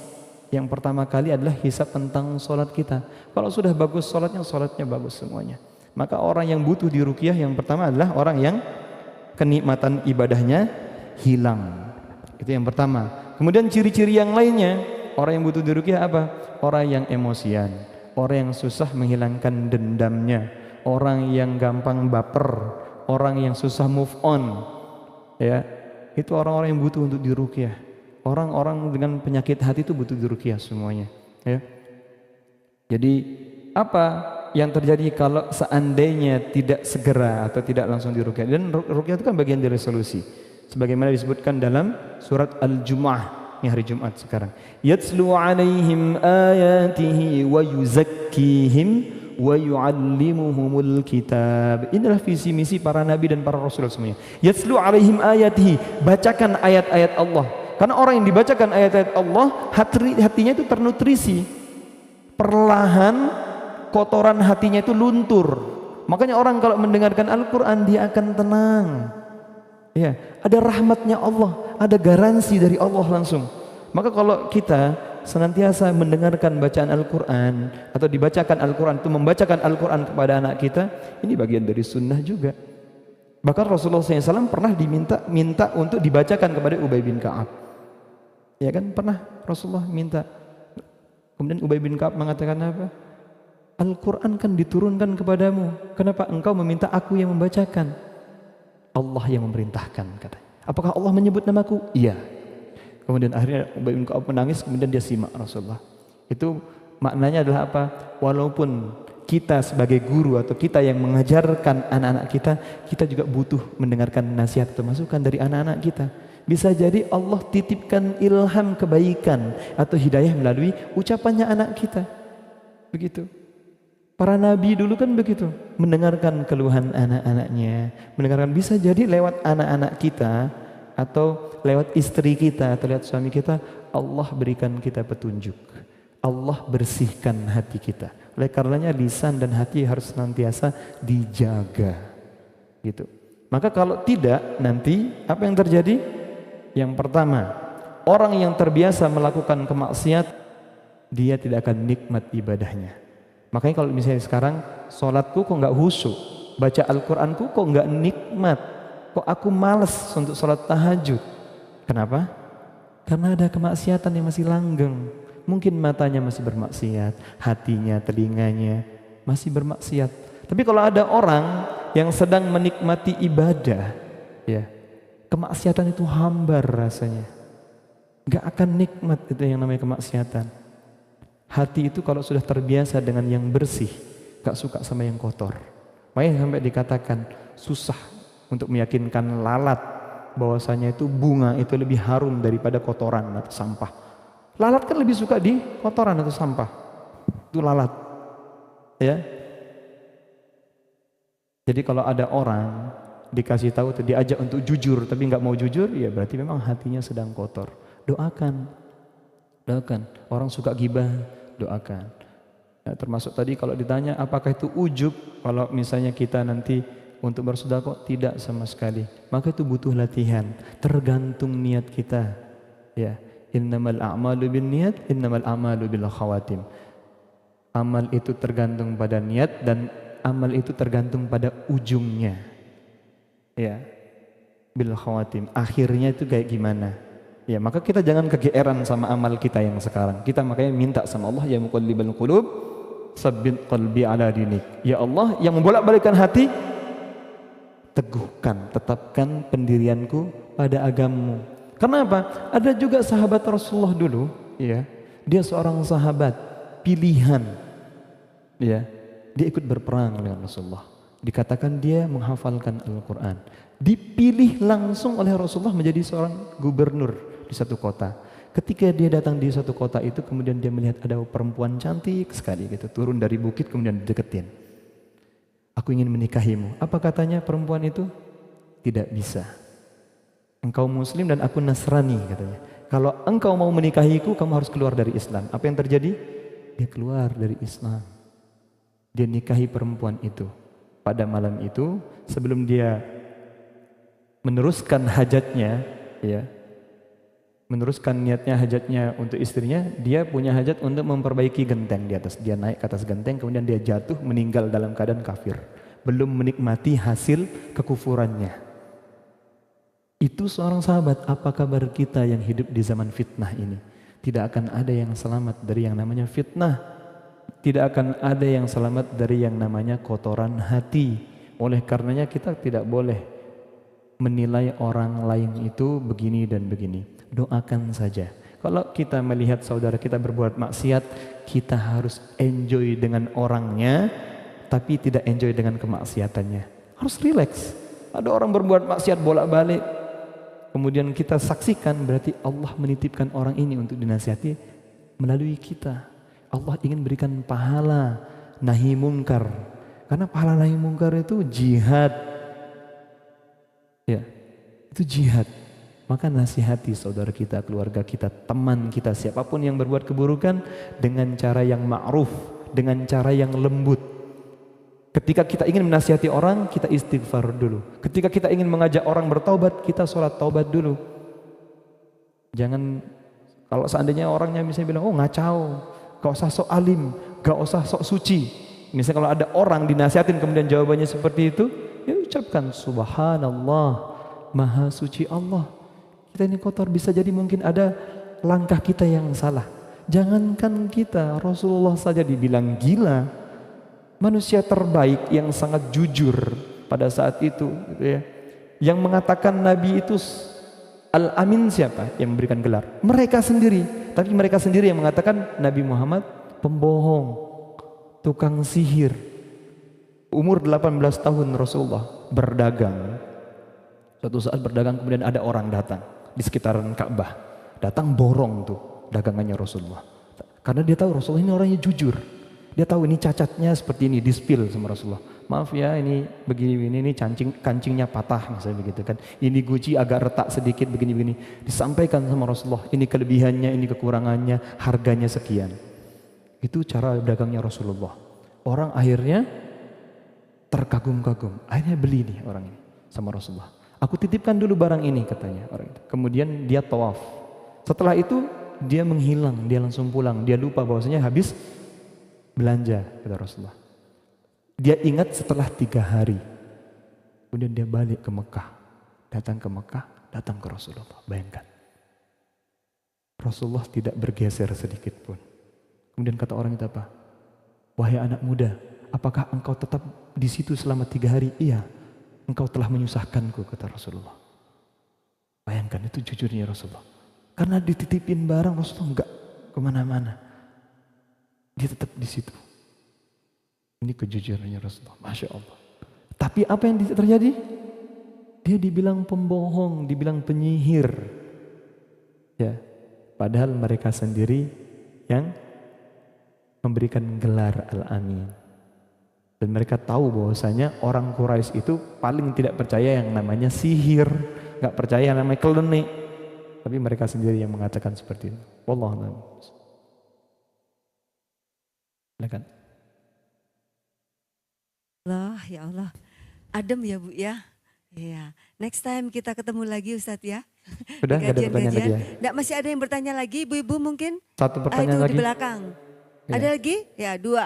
yang pertama kali adalah hisab tentang sholat kita. Kalau sudah bagus sholatnya bagus semuanya. Maka orang yang butuh diruqyah yang pertama adalah orang yang kenikmatan ibadahnya hilang. Itu yang pertama. Kemudian ciri-ciri yang lainnya, orang yang butuh diruqyah apa? Orang yang emosian, orang yang susah menghilangkan dendamnya, orang yang gampang baper, orang yang susah move on, ya itu orang-orang yang butuh untuk diruqyah. Orang-orang dengan penyakit hati itu butuh diruqyah semuanya, ya. Jadi apa yang terjadi kalau seandainya tidak segera atau tidak langsung diruqyah? Dan ruqyah itu kan bagian dari solusi, sebagaimana disebutkan dalam surat Al-Jumu'ah, ini hari Jumat sekarang. Yatslu 'alaihim ayatihi wa yuzakkihim wa yu'allimuhumul kitab. Inilah visi misi para nabi dan para rasul semuanya. Yatslu 'alaihim ayatihi, bacakan ayat-ayat Allah. Karena orang yang dibacakan ayat-ayat Allah, hatinya itu ternutrisi. Perlahan kotoran hatinya itu luntur. Makanya orang kalau mendengarkan Al-Qur'an dia akan tenang. Ya, ada rahmatnya Allah, ada garansi dari Allah langsung. Maka kalau kita senantiasa mendengarkan bacaan Al-Quran atau dibacakan Al-Quran, itu membacakan Al-Quran kepada anak kita, ini bagian dari sunnah juga. Bahkan Rasulullah SAW pernah minta untuk dibacakan kepada Ubay bin Ka'ab. Ya kan, pernah Rasulullah minta. Kemudian Ubay bin Ka'ab mengatakan apa? Al-Quran kan diturunkan kepadamu, kenapa engkau meminta aku yang membacakan? Allah yang memerintahkan, katanya. Apakah Allah menyebut namaku? Iya. Kemudian akhirnya Ubay bin Ka'ab menangis, kemudian dia simak Rasulullah. Itu maknanya adalah apa? Walaupun kita sebagai guru atau kita yang mengajarkan anak-anak kita, kita juga butuh mendengarkan nasihat atau masukan dari anak-anak kita. Bisa jadi Allah titipkan ilham kebaikan atau hidayah melalui ucapannya anak kita. Begitu. Para nabi dulu kan begitu, mendengarkan keluhan anak-anaknya, mendengarkan, bisa jadi lewat anak-anak kita atau lewat istri kita atau lewat suami kita, Allah berikan kita petunjuk. Allah bersihkan hati kita. Oleh karenanya lisan dan hati harus senantiasa dijaga. Gitu. Maka kalau tidak, nanti apa yang terjadi? Yang pertama, orang yang terbiasa melakukan kemaksiat, dia tidak akan nikmat ibadahnya. Makanya kalau misalnya sekarang sholatku kok nggak khusyuk, baca Al-Quranku kok nggak nikmat, kok aku malas untuk sholat tahajud. Kenapa? Karena ada kemaksiatan yang masih langgeng. Mungkin matanya masih bermaksiat, hatinya, telinganya masih bermaksiat. Tapi kalau ada orang yang sedang menikmati ibadah, ya, kemaksiatan itu hambar rasanya, nggak akan nikmat. Itu yang namanya kemaksiatan. Hati itu kalau sudah terbiasa dengan yang bersih, gak suka sama yang kotor. Makanya sampai dikatakan susah untuk meyakinkan lalat bahwasanya itu bunga itu lebih harum daripada kotoran atau sampah. Lalat kan lebih suka di kotoran atau sampah. Itu lalat. Ya. Jadi kalau ada orang dikasih tahu, diajak untuk jujur tapi nggak mau jujur, ya berarti memang hatinya sedang kotor. Doakan. Orang suka gibah, doakan. Ya, termasuk tadi kalau ditanya apakah itu ujub, kalau misalnya kita nanti untuk bersedekah, tidak sama sekali. Maka itu butuh latihan, tergantung niat kita. Ya, innamal a'malu binniyat, innamal a'malu bil khawatim. Amal itu tergantung pada niat dan amal itu tergantung pada ujungnya. Ya, bil khawatim. Akhirnya itu kayak gimana? Ya, maka kita jangan kegeeran sama amal kita yang sekarang. Kita makanya minta sama Allah, ya muqallibal qulub, sabbit qalbi ala dinik. Ya Allah yang membolak-balikkan hati, teguhkan, tetapkan pendirianku pada agamamu. Kenapa? Ada juga sahabat Rasulullah dulu, ya, dia seorang sahabat pilihan, ya, dia ikut berperang dengan Rasulullah. Dikatakan dia menghafalkan Al-Quran, dipilih langsung oleh Rasulullah menjadi seorang gubernur di satu kota. Ketika dia datang di satu kota itu, kemudian dia melihat ada perempuan cantik sekali gitu, turun dari bukit kemudian dideketin. Aku ingin menikahimu. Apa katanya perempuan itu? Tidak bisa. Engkau muslim dan aku Nasrani katanya. Kalau engkau mau menikahiku, kamu harus keluar dari Islam. Apa yang terjadi? Dia keluar dari Islam. Dia nikahi perempuan itu. Pada malam itu, sebelum dia meneruskan hajatnya, ya, meneruskan niatnya hajatnya untuk istrinya, dia punya hajat untuk memperbaiki genteng di atas. Dia naik ke atas genteng, kemudian dia jatuh meninggal dalam keadaan kafir, belum menikmati hasil kekufurannya. Itu seorang sahabat. Apa kabar kita yang hidup di zaman fitnah ini? Tidak akan ada yang selamat dari yang namanya fitnah. Tidak akan ada yang selamat dari yang namanya kotoran hati. Oleh karenanya kita tidak boleh menilai orang lain itu begini dan begini. Doakan saja. Kalau kita melihat saudara kita berbuat maksiat, kita harus enjoy dengan orangnya, tapi tidak enjoy dengan kemaksiatannya. Harus rileks. Ada orang berbuat maksiat bolak-balik, kemudian kita saksikan, berarti Allah menitipkan orang ini untuk dinasihati melalui kita. Allah ingin berikan pahala nahi munkar, karena pahala nahi munkar itu jihad. Ya, itu jihad. Maka nasihati saudara kita, keluarga kita, teman kita, siapapun yang berbuat keburukan dengan cara yang ma'ruf, dengan cara yang lembut. Ketika kita ingin menasihati orang, kita istighfar dulu. Ketika kita ingin mengajak orang bertaubat, kita sholat taubat dulu. Jangan, kalau seandainya orangnya misalnya bilang, oh ngacau, gak usah sok alim, gak usah sok suci. Misalnya kalau ada orang dinasihatin kemudian jawabannya seperti itu, ya ucapkan subhanallah, maha suci Allah. Kita ini kotor, bisa jadi mungkin ada langkah kita yang salah. Jangankan kita, Rasulullah saja dibilang gila. Manusia terbaik yang sangat jujur pada saat itu, gitu ya. Yang mengatakan Nabi itu Al-Amin siapa? Yang memberikan gelar? Mereka sendiri. Tapi mereka sendiri yang mengatakan Nabi Muhammad pembohong, tukang sihir. Umur 18 tahun Rasulullah berdagang. Suatu saat berdagang kemudian ada orang datang di sekitaran Ka'bah, datang borong tuh dagangannya Rasulullah, karena dia tahu Rasulullah ini orangnya jujur. Dia tahu ini cacatnya seperti ini, di-spill sama Rasulullah. Maaf ya, ini begini, ini kancingnya patah misalnya begitu kan. Ini guci agak retak sedikit begini-begini. Disampaikan sama Rasulullah, ini kelebihannya, ini kekurangannya, harganya sekian. Itu cara dagangnya Rasulullah. Orang akhirnya terkagum-kagum, akhirnya beli nih orang ini sama Rasulullah. Aku titipkan dulu barang ini katanya orang itu. Kemudian dia tawaf. Setelah itu dia menghilang, dia langsung pulang. Dia lupa bahwasanya habis belanja, kata Rasulullah. Dia ingat setelah 3 hari. Kemudian dia balik ke Mekah. Datang ke Mekah, datang ke Rasulullah. Bayangkan. Rasulullah tidak bergeser sedikit pun. Kemudian kata orang itu apa? Wahai anak muda, apakah engkau tetap di situ selama 3 hari? Iya. Engkau telah menyusahkanku, kata Rasulullah. Bayangkan, itu jujurnya Rasulullah. Karena dititipin barang, Rasulullah enggak kemana-mana. Dia tetap di situ. Ini kejujurannya Rasulullah, Masya Allah. Tapi apa yang terjadi? Dia dibilang pembohong, dibilang penyihir. Ya, padahal mereka sendiri yang memberikan gelar Al-Amin. Dan mereka tahu bahwasanya orang Quraisy itu paling tidak percaya yang namanya sihir, nggak percaya yang namanya klenik. Tapi mereka sendiri yang mengatakan seperti itu. Wallahu a'lam. Silakan. Allah, ya Allah. Adem ya Bu ya. Iya. Next time kita ketemu lagi Ustadz ya. Sudah nggak ada pertanyaan lagi ya? Nggak, masih ada yang bertanya lagi Ibu-ibu mungkin? Satu pertanyaan itu lagi. di belakang. Ya. Ada lagi? Ya 2,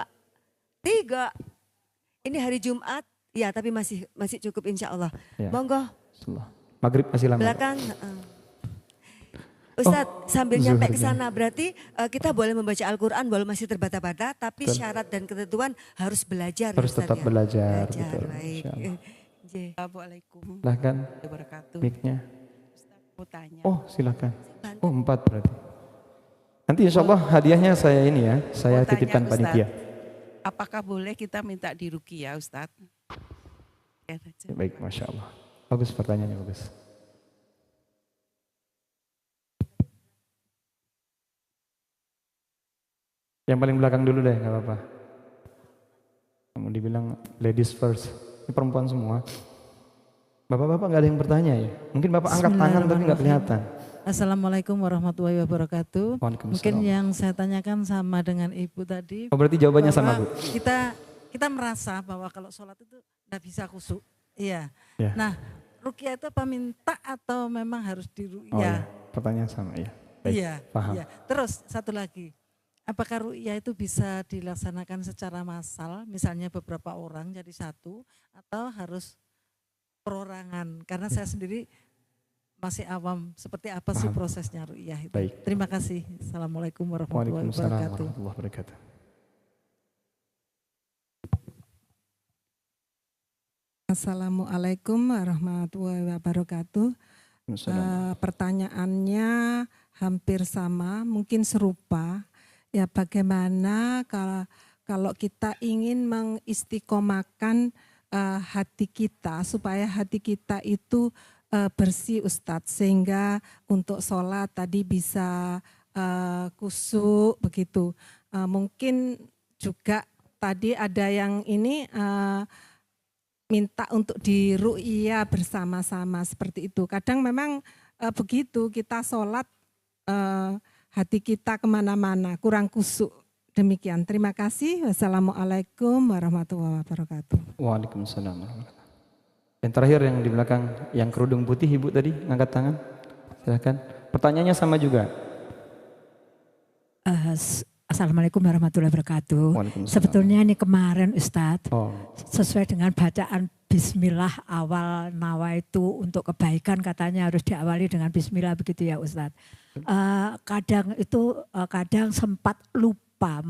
3. Ini hari Jumat. Ya tapi masih cukup insya Allah. Ya. Monggo. Maghrib masih lama. Belakang. Ustadz sambil nyampe ke sana berarti kita boleh membaca Al-Quran boleh masih terbata-bata tapi syarat dan ketentuan harus belajar. Harus Ustadz, tetap ya? belajar. Belajar, Betul. baik. Assalamualaikum Silahkan warahmatullahi wabarakatuh. mic-nya. Mau tanya. Oh silakan. Oh 4 berarti. Nanti insya Allah hadiahnya saya ini ya, saya Mau tanya, titipkan Ustadz. panitia. Apakah boleh kita minta diruqyah Ustadz? Ya, Baik, Masya Allah. Bagus pertanyaannya, bagus. Yang paling belakang dulu deh, nggak apa-apa. Kamu dibilang ladies first. Ini perempuan semua. Bapak-bapak nggak ada yang bertanya ya? Mungkin bapak angkat tangan tapi nggak kelihatan. Assalamualaikum warahmatullahi wabarakatuh. Waalaikumsalam. Mungkin yang saya tanyakan sama dengan Ibu tadi. Oh berarti jawabannya sama bahwa Bu? Kita merasa bahwa kalau sholat itu tidak bisa khusyuk. Iya. Ya. Nah, ruqyah itu apa minta atau memang harus Oh diruqyah? ya, pertanyaan sama ya. Baik, Iya. paham. Iya. Terus satu lagi. Apakah ruqyah itu bisa dilaksanakan secara massal, misalnya beberapa orang jadi satu, atau harus perorangan? Karena saya sendiri masih awam, seperti apa sih Paham. prosesnya ruqyah itu. Baik. Terima kasih. Assalamualaikum warahmatullahi Waalaikumsalam wabarakatuh. warahmatullahi wabarakatuh. Assalamualaikum warahmatullahi wabarakatuh. Pertanyaannya hampir sama, mungkin serupa. Ya bagaimana kalau kita ingin mengistiqomahkan hati kita supaya hati kita itu bersih Ustadz, sehingga untuk sholat tadi bisa khusyuk begitu. Mungkin juga tadi ada yang ini minta untuk diruqyah bersama-sama seperti itu. Kadang memang begitu kita sholat hati kita kemana-mana, kurang khusyuk. Demikian, terima kasih. Wassalamualaikum warahmatullahi wabarakatuh. Waalaikumsalam warahmatullahi wabarakatuh. Yang terakhir yang di belakang, yang kerudung putih Ibu tadi, ngangkat tangan. Silakan. Pertanyaannya sama juga. Assalamualaikum warahmatullahi wabarakatuh. Waalaikumsalam. Sebetulnya ini kemarin Ustadz, Oh, sesuai dengan bacaan Bismillah awal nawa itu untuk kebaikan katanya harus diawali dengan Bismillah begitu ya Ustadz. Kadang sempat lupa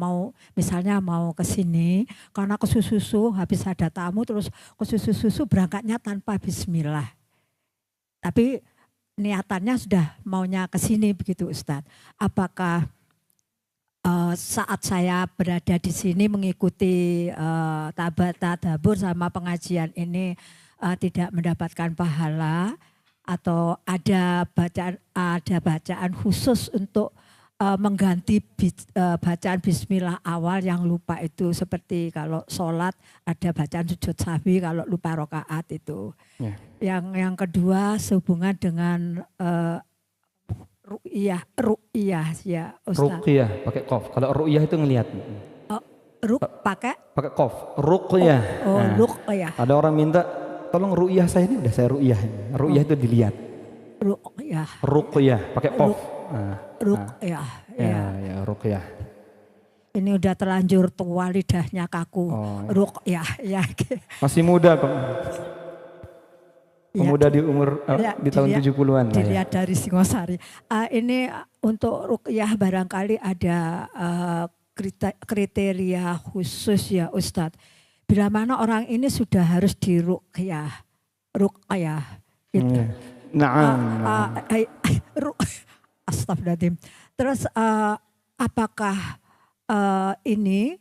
misalnya mau ke sini karena ke susu habis ada tamu terus ke susu berangkatnya tanpa Bismillah. Tapi niatannya sudah maunya ke sini begitu Ustadz. Apakah saat saya berada di sini mengikuti tadabur sama pengajian ini tidak mendapatkan pahala atau ada bacaan khusus untuk mengganti bacaan Bismillah awal yang lupa itu, seperti kalau sholat ada bacaan sujud sahwi kalau lupa rakaat itu. Yeah. Yang kedua sehubungan dengan ru'yah ya Ustaz. ruqyah pakai qaf. Kalau ru'yah itu ngelihat. Pakai qaf. Ruqyah. ruqyah. Ada orang minta tolong ru'yah saya ini, udah saya ru'yah. Ru'yah itu dilihat. Ruqyah pakai qaf. Ruqyah. Ya, ruqyah. Ini udah terlanjur tua lidahnya kaku. Ruqyah ya. Masih muda kok. Pemuda di umur di tahun 70-an lah ya. Dilihat dari Singosari. Ini untuk ruqyah barangkali ada kriteria khusus ya Ustadz. Bila mana orang ini sudah harus diruqyah. Gitu. Astagfirullahaladzim. Terus apakah ini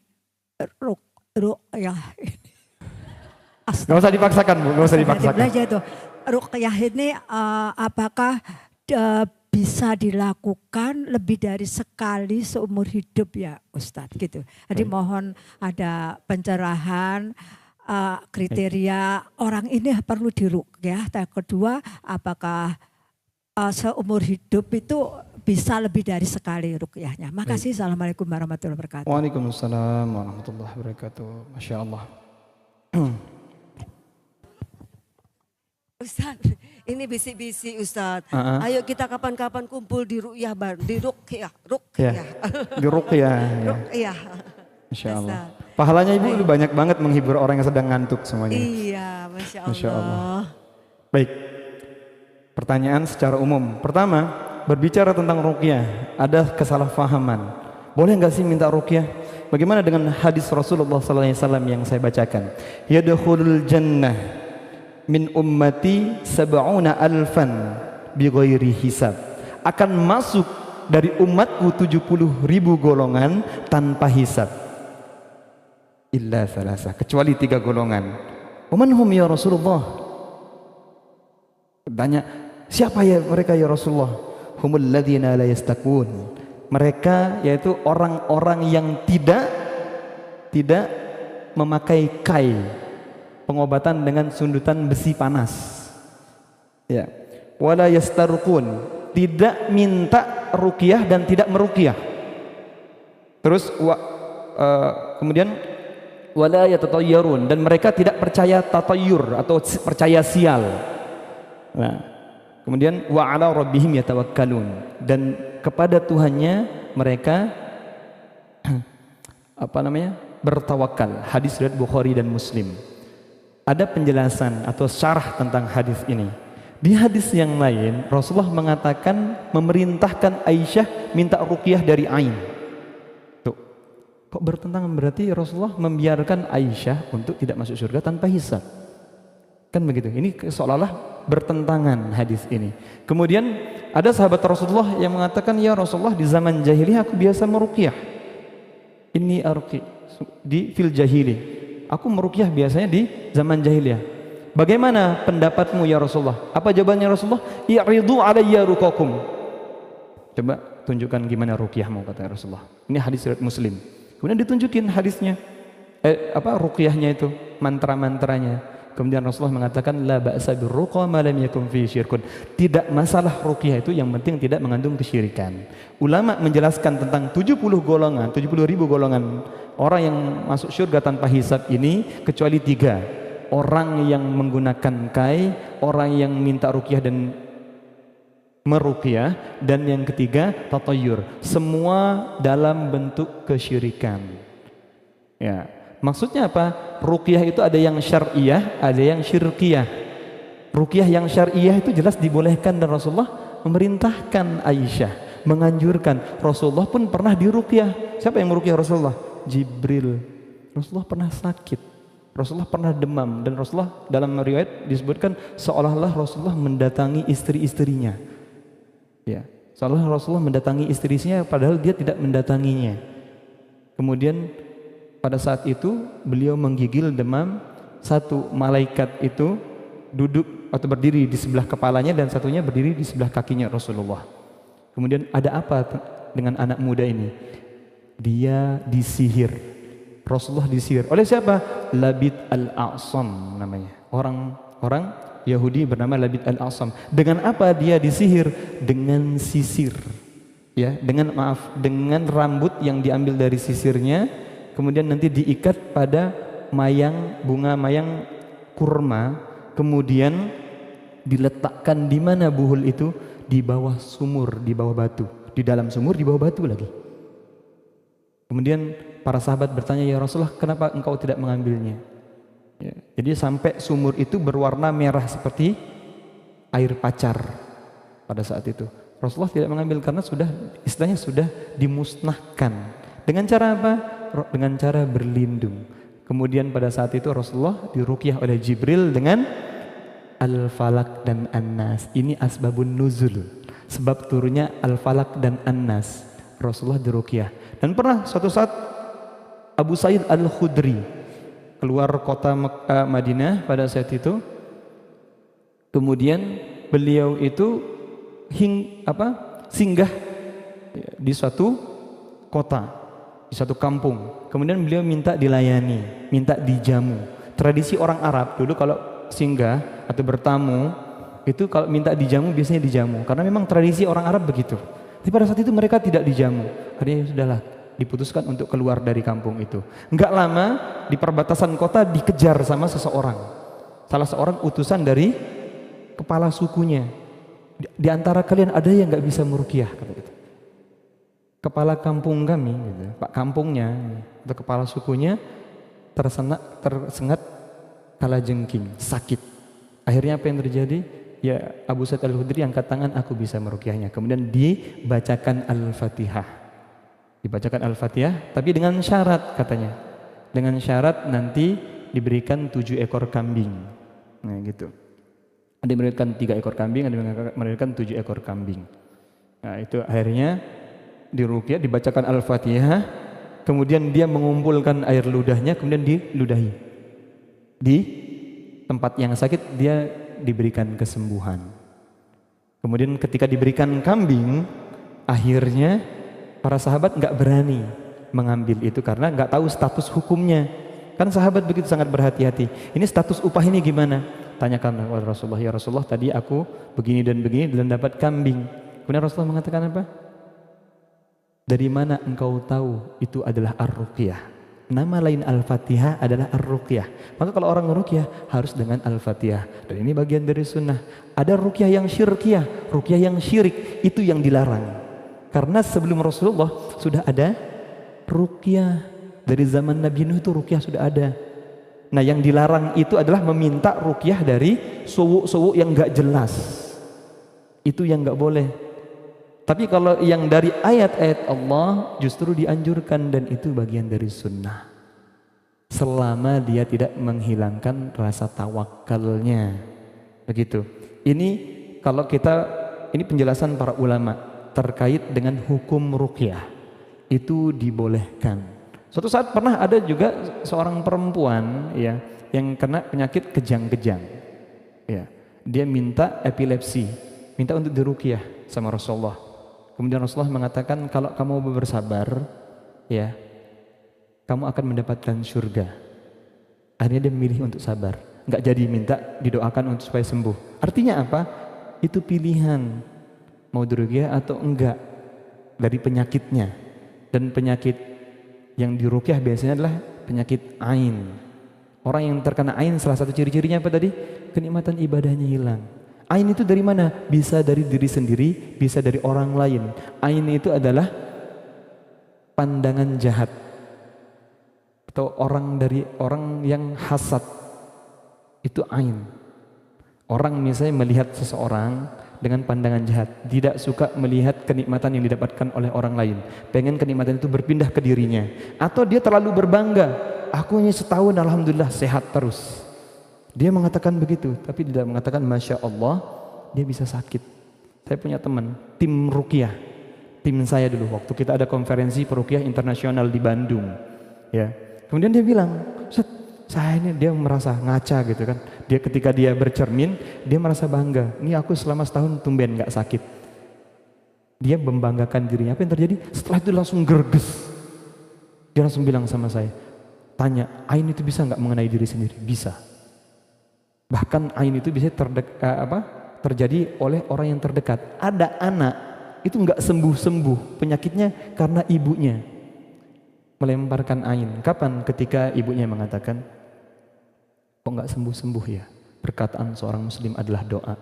ruqyah ini? Gak usah dipaksakan Bu, gak usah dipaksakan. Belajar itu. Ruqyah ini apakah bisa dilakukan lebih dari sekali seumur hidup ya Ustadz gitu. Jadi mohon ada pencerahan kriteria orang ini perlu diruqyah. Yang kedua apakah seumur hidup itu bisa lebih dari sekali ruqyahnya. Makasih. Assalamualaikum warahmatullahi wabarakatuh. Waalaikumsalam warahmatullahi wabarakatuh. Masya Allah. Ustaz, ini bisik-bisik Ustaz. Ayo kita kapan-kapan kumpul di ruqyah di ruqyah. Ya, di ruqyah. Ya. Ruqyah. Masya Allah. Pahalanya Ibu banyak banget menghibur orang yang sedang ngantuk semuanya. Iya, Masya Allah. Masya Allah. Baik, pertanyaan secara umum. Pertama, berbicara tentang ruqyah, ada kesalahpahaman. Boleh nggak sih minta ruqyah? Bagaimana dengan hadis Rasulullah SAW yang saya bacakan? Yadkhulul jannah min ummati sab'una alfan bighairi hisab. Akan masuk dari umatku 70.000 golongan tanpa hisab. Illa salasa, kecuali 3 golongan. Waman hum ya Rasulullah? Tanya, siapa ya mereka ya Rasulullah? Humul ladzina la yastaqun. Mereka yaitu orang-orang yang tidak memakai kai, pengobatan dengan sundutan besi panas. Ya. Wala yastarqun, tidak minta ruqyah dan tidak meruqyah. Terus kemudian wala yatatayyarun, dan mereka tidak percaya tatayyur atau percaya sial. Nah, kemudian wa ala rabbihim yatawakkalun, dan kepada Tuhannya mereka bertawakal. Hadis riwayat Bukhari dan Muslim. Ada penjelasan atau syarah tentang hadis ini. Di hadis yang lain Rasulullah mengatakan, memerintahkan Aisyah minta ruqyah dari ain. Tuh, kok bertentangan? Berarti Rasulullah membiarkan Aisyah untuk tidak masuk surga tanpa hisab. Kan begitu. Ini seolah-olah bertentangan hadis ini. Kemudian ada sahabat Rasulullah yang mengatakan, ya Rasulullah, di zaman jahiliyah aku biasa meruqyah. Ini arqi di fil jahili. Aku meruqyah biasanya di zaman jahiliyah. Bagaimana pendapatmu ya Rasulullah? Apa jawabannya Rasulullah? I'ridu alayya ruqakum. Coba tunjukkan gimana ruqyahmu, kata Rasulullah. Ini hadis riwayat Muslim. Kemudian ditunjukin hadisnya. Ruqyahnya itu, mantra-mantranya. Kemudian Rasulullah mengatakan, la ba'sa birruqa ma lam yakun fi syirkun. Tidak masalah ruqyah itu, yang penting tidak mengandung kesyirikan. Ulama menjelaskan tentang 70.000 golongan orang yang masuk surga tanpa hisab ini, kecuali 3. Orang yang menggunakan kai, orang yang minta ruqyah dan meruqyah, dan yang ketiga tatayyur. Semua dalam bentuk kesyirikan. Ya, maksudnya apa? Ruqyah itu ada yang syar'iyah, ada yang syirkiyah. Ruqyah yang syar'iyah itu jelas dibolehkan, dan Rasulullah memerintahkan Aisyah, menganjurkan. Rasulullah pun pernah diruqyah. Siapa yang meruqyah Rasulullah? Jibril. Rasulullah pernah sakit, Rasulullah pernah demam, dan Rasulullah dalam riwayat disebutkan seolah-olah Rasulullah mendatangi istri-istrinya. Ya, seolah Rasulullah mendatangi istrinya padahal dia tidak mendatanginya. Kemudian pada saat itu beliau menggigil demam, satu malaikat itu duduk atau berdiri di sebelah kepalanya dan satunya berdiri di sebelah kakinya Rasulullah. Kemudian ada apa dengan anak muda ini? Dia disihir. Rasulullah disihir oleh siapa? Labid al-A'sam namanya. Orang Yahudi bernama Labid al-A'sam. Dengan apa dia disihir? Dengan sisir. Ya, dengan rambut yang diambil dari sisirnya, kemudian nanti diikat pada bunga mayang kurma, kemudian diletakkan di mana buhul itu? Di bawah sumur, di bawah batu. Di dalam sumur, di bawah batu lagi. Kemudian para sahabat bertanya, ya Rasulullah, kenapa engkau tidak mengambilnya? Ya, jadi sampai sumur itu berwarna merah seperti air pacar pada saat itu. Rasulullah tidak mengambil karena istilahnya sudah dimusnahkan. Dengan cara apa? Dengan cara berlindung. Kemudian pada saat itu Rasulullah diruqyah oleh Jibril dengan Al-Falaq dan An-Nas. Ini asbabun nuzul, sebab turunnya Al-Falaq dan An-Nas. Rasulullah diruqyah. Dan pernah suatu saat Abu Sa'id Al-Khudri keluar kota Madinah pada saat itu. Kemudian beliau itu singgah di suatu kota, di suatu kampung. Kemudian beliau minta dilayani, minta dijamu. Tradisi orang Arab dulu kalau singgah atau bertamu itu kalau minta dijamu biasanya dijamu, karena memang tradisi orang Arab begitu. Tapi pada saat itu mereka tidak dijamu. Akhirnya sudahlah, diputuskan untuk keluar dari kampung itu. Enggak lama di perbatasan kota dikejar sama seseorang. Salah seorang utusan dari kepala sukunya. Di antara kalian ada yang nggak bisa meruqyah, kata gitu. Kepala kampung kami, gitu, pak kampungnya atau kepala sukunya tersengat kalajengking, sakit. Akhirnya apa yang terjadi? Ya Abu Sa'id Al-Khudri angkat tangan, aku bisa meruqyahnya. Kemudian dibacakan Al-Fatihah. Dibacakan Al-Fatihah, tapi dengan syarat katanya. Dengan syarat nanti diberikan 7 ekor kambing. Nah gitu. Ada yang memberikan 3 ekor kambing, ada yang memberikan 7 ekor kambing. Nah itu akhirnya diruqyah, dibacakan Al-Fatihah, kemudian dia mengumpulkan air ludahnya, kemudian diludahi. Di tempat yang sakit dia diberikan kesembuhan. Kemudian ketika diberikan kambing, akhirnya para sahabat nggak berani mengambil itu karena nggak tahu status hukumnya. Kan sahabat begitu sangat berhati-hati. Ini status upah ini gimana? Tanyakan kepada Rasulullah, ya Rasulullah tadi aku begini dan dapat kambing. Kemudian Rasulullah mengatakan apa? Dari mana engkau tahu itu adalah ar-ruqyah? Nama lain Al-Fatihah adalah ar-ruqyah. Maka kalau orang ruqyah harus dengan Al-Fatihah. Dan ini bagian dari sunnah. Ada ruqyah yang syirkiyah, ruqyah yang syirik, itu yang dilarang. Karena sebelum Rasulullah sudah ada ruqyah. Dari zaman Nabi Nuh itu ruqyah sudah ada. Nah yang dilarang itu adalah meminta ruqyah dari suwu-suwu yang gak jelas. Itu yang gak boleh. Tapi kalau yang dari ayat-ayat Allah justru dianjurkan dan itu bagian dari sunnah. Selama dia tidak menghilangkan rasa tawakalnya. Begitu. Ini kalau ini penjelasan para ulama terkait dengan hukum ruqyah. Itu dibolehkan. Suatu saat pernah ada juga seorang perempuan ya yang kena penyakit kejang-kejang. Ya, dia minta epilepsi, minta untuk diruqyah sama Rasulullah. Kemudian Rasulullah mengatakan kalau kamu bersabar, ya, kamu akan mendapatkan surga. Akhirnya dia memilih untuk sabar, nggak jadi minta didoakan untuk supaya sembuh. Artinya apa? Itu pilihan mau diruqyah atau enggak dari penyakitnya. Dan penyakit yang diruqyah biasanya adalah penyakit ain. Orang yang terkena ain salah satu ciri-cirinya apa tadi? Kenikmatan ibadahnya hilang. Ain itu dari mana? Bisa dari diri sendiri, bisa dari orang lain. Ain itu adalah pandangan jahat atau dari orang yang hasad. Itu ain. Orang misalnya melihat seseorang dengan pandangan jahat, tidak suka melihat kenikmatan yang didapatkan oleh orang lain. Pengen kenikmatan itu berpindah ke dirinya. Atau dia terlalu berbangga. Aku hanya setahun alhamdulillah sehat terus. Dia mengatakan begitu, tapi tidak mengatakan Masya Allah, dia bisa sakit. Saya punya teman, tim ruqyah. Tim saya dulu, waktu kita ada konferensi peruqyah internasional di Bandung. Ya. Kemudian dia bilang, saya ini, dia merasa ngaca gitu kan. Dia ketika dia bercermin, dia merasa bangga. Ini aku selama setahun tumben gak sakit. Dia membanggakan dirinya. Apa yang terjadi? Setelah itu langsung gerges. Dia langsung bilang sama saya, tanya, ain itu bisa gak mengenai diri sendiri? Bisa. Bahkan ain itu bisa terjadi oleh orang yang terdekat. Ada anak itu nggak sembuh-sembuh penyakitnya karena ibunya melemparkan ain. Kapan? Ketika ibunya mengatakan, kok nggak sembuh-sembuh ya? Perkataan seorang muslim adalah doa.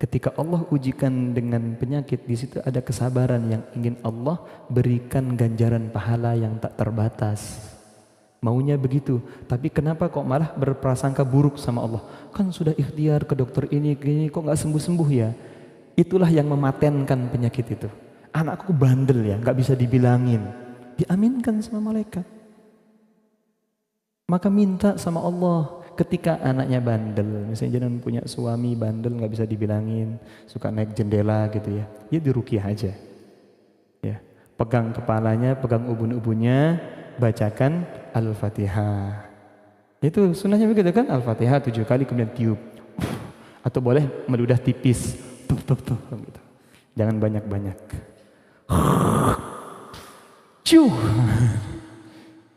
Ketika Allah ujikan dengan penyakit, di situ ada kesabaran yang ingin Allah berikan ganjaran pahala yang tak terbatas. Maunya begitu, tapi kenapa kok malah berprasangka buruk sama Allah? Kan sudah ikhtiar ke dokter ini, kok nggak sembuh-sembuh ya? Itulah yang mematenkan penyakit itu. Anakku bandel ya, nggak bisa dibilangin. Diaminkan sama malaikat. Maka minta sama Allah, ketika anaknya bandel, misalnya jangan punya suami bandel nggak bisa dibilangin, suka naik jendela gitu ya, dia diruqyah aja. Ya, pegang kepalanya, pegang ubun-ubunnya, bacakan Al-Fatihah. Itu sunnahnya begitu kan? Al-Fatihah 7 kali kemudian tiup. Atau boleh meludah tipis. Gitu. Jangan banyak-banyak. Ciu.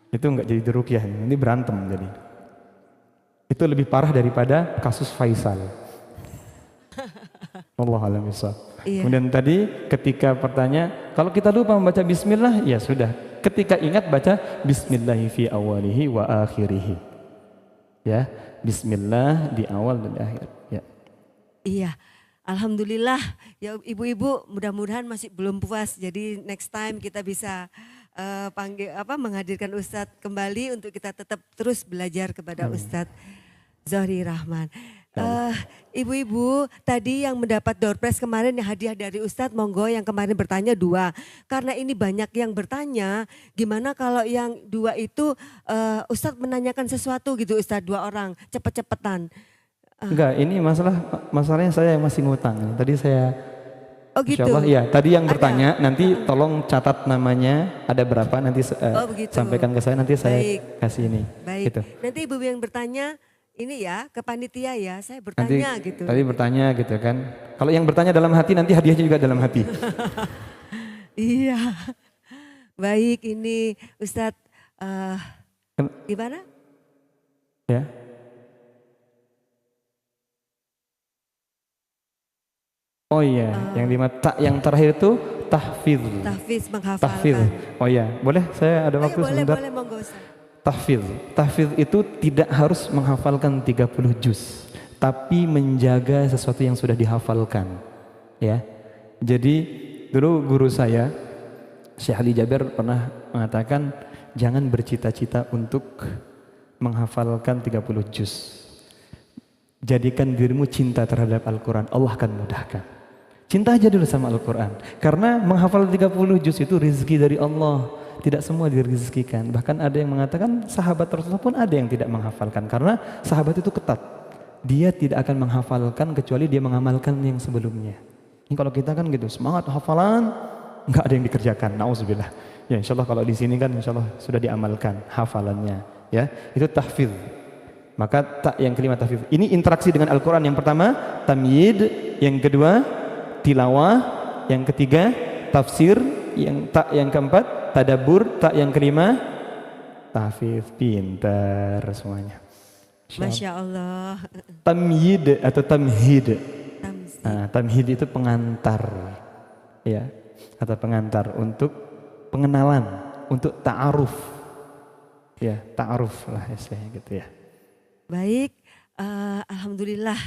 Itu enggak jadi diruqyah, ini berantem jadi. Itu lebih parah daripada kasus Faisal. Wallahu a'lam bishawab. Kemudian tadi ketika pertanyaan, kalau kita lupa membaca bismillah, ya sudah. Ketika ingat baca bismillahi fi awalihi wa akhirihi. Ya, bismillah di awal dan di akhir. Ya. Iya. Alhamdulillah ya ibu-ibu, mudah-mudahan masih belum puas. Jadi next time kita bisa menghadirkan Ustadz kembali untuk kita tetap terus belajar kepada Ustadz Zohri Rahman. Ibu-ibu tadi yang mendapat door prize kemarin yang hadiah dari Ustadz, monggo yang kemarin bertanya 2. Karena ini banyak yang bertanya, gimana kalau yang 2 itu Ustadz menanyakan sesuatu gitu Ustadz, 2 orang, cepet-cepetan. Enggak, ini masalahnya saya masih ngutang. Tadi saya, oh gitu? Insyaallah, ya tadi yang bertanya, nanti tolong catat namanya, ada berapa, nanti sampaikan ke saya, nanti saya kasih ini. Baik, gitu. Nanti ibu yang bertanya, ini ya ke panitia ya, saya bertanya nanti, gitu. Tadi bertanya gitu kan. Kalau yang bertanya dalam hati nanti hadiahnya juga dalam hati. Iya. Baik, ini Ustadz gimana? Ya. Oh iya, yang terakhir itu tahfidz. Tahfidz, menghafalkan. Tahfidz. Oh iya, boleh saya ada waktu sebentar? Boleh, monggo Ustaz. Tahfidz itu tidak harus menghafalkan 30 juz, tapi menjaga sesuatu yang sudah dihafalkan. Ya. Jadi dulu guru saya, Syekh Ali Jaber pernah mengatakan jangan bercita-cita untuk menghafalkan 30 juz. Jadikan dirimu cinta terhadap Al-Quran, Allah akan mudahkan. Cinta aja dulu sama Al-Quran. Karena menghafal 30 juz itu rezeki dari Allah. Tidak semua direzekikan. Bahkan ada yang mengatakan sahabat Rasulullah pun ada yang tidak menghafalkan. Karena sahabat itu ketat. Dia tidak akan menghafalkan kecuali dia mengamalkan yang sebelumnya. Ini kalau kita kan gitu, semangat hafalan, nggak ada yang dikerjakan. Nauzubillah. Ya insyaallah kalau di sini kan insyaallah sudah diamalkan hafalannya. Ya, itu tahfidz. Maka tak yang kelima tahfidz. Ini interaksi dengan Al-Quran. Yang pertama tamyid, yang kedua tilawah, yang ketiga tafsir, yang keempat tadabbur, yang kelima tahfidz. Pintar semuanya. Masya Allah. Tamyid atau tamhid. Nah, tamhid itu pengantar, ya, atau pengantar untuk pengenalan, untuk ta'aruf, ya, ta'aruf lah istilahnya gitu ya. Baik, alhamdulillah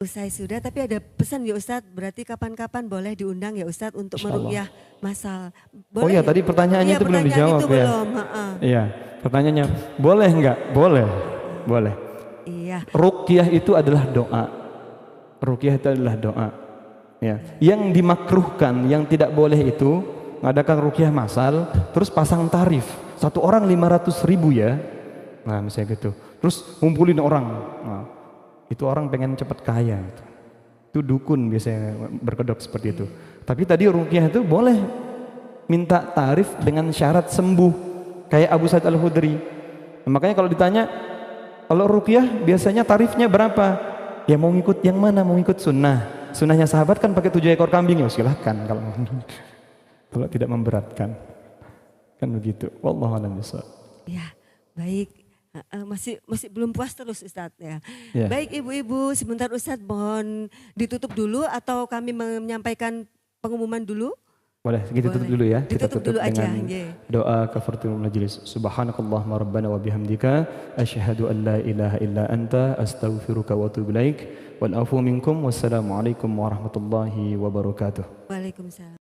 usai sudah, tapi ada pesan ya Ustadz, berarti kapan-kapan boleh diundang ya Ustadz untuk meruqyah masal. Boleh, oh iya, tadi pertanyaannya itu belum dijawab itu ya. Iya, pertanyaannya boleh enggak? Boleh, boleh. Iya. Ruqyah itu adalah doa. Ruqyah itu adalah doa. Ya. Yang dimakruhkan, yang tidak boleh itu mengadakan ruqyah masal, terus pasang tarif. 1 orang 500.000 ya. Nah misalnya gitu. Terus ngumpulin orang. Nah, itu orang pengen cepat kaya. Itu dukun biasanya berkedok seperti itu. Tapi tadi ruqyah itu boleh minta tarif dengan syarat sembuh. Kayak Abu Sa'id Al-Khudri. Nah, makanya kalau ditanya, kalau ruqyah biasanya tarifnya berapa? Ya mau ngikut yang mana? Mau ngikut sunnah. Sunnahnya sahabat kan pakai 7 ekor kambing, ya silahkan kalau tidak memberatkan. Kan begitu. Wallahu a'lam bishawab. Ya, baik. Masih belum puas terus Ustadz ya. Baik ibu-ibu, sebentar Ustadz mohon ditutup dulu atau kami menyampaikan pengumuman dulu? Boleh, kita tutup dulu ya. Ditutup kita tutup dulu dengan doa kafaratul majlis. Subhanakallahumma rabbana wa bihamdika asyhadu an la ilaha illa anta astaghfiruka wa atubu ilaik. Wal afu minkum wassalamu alaikum warahmatullahi wabarakatuh. Waalaikumsalam.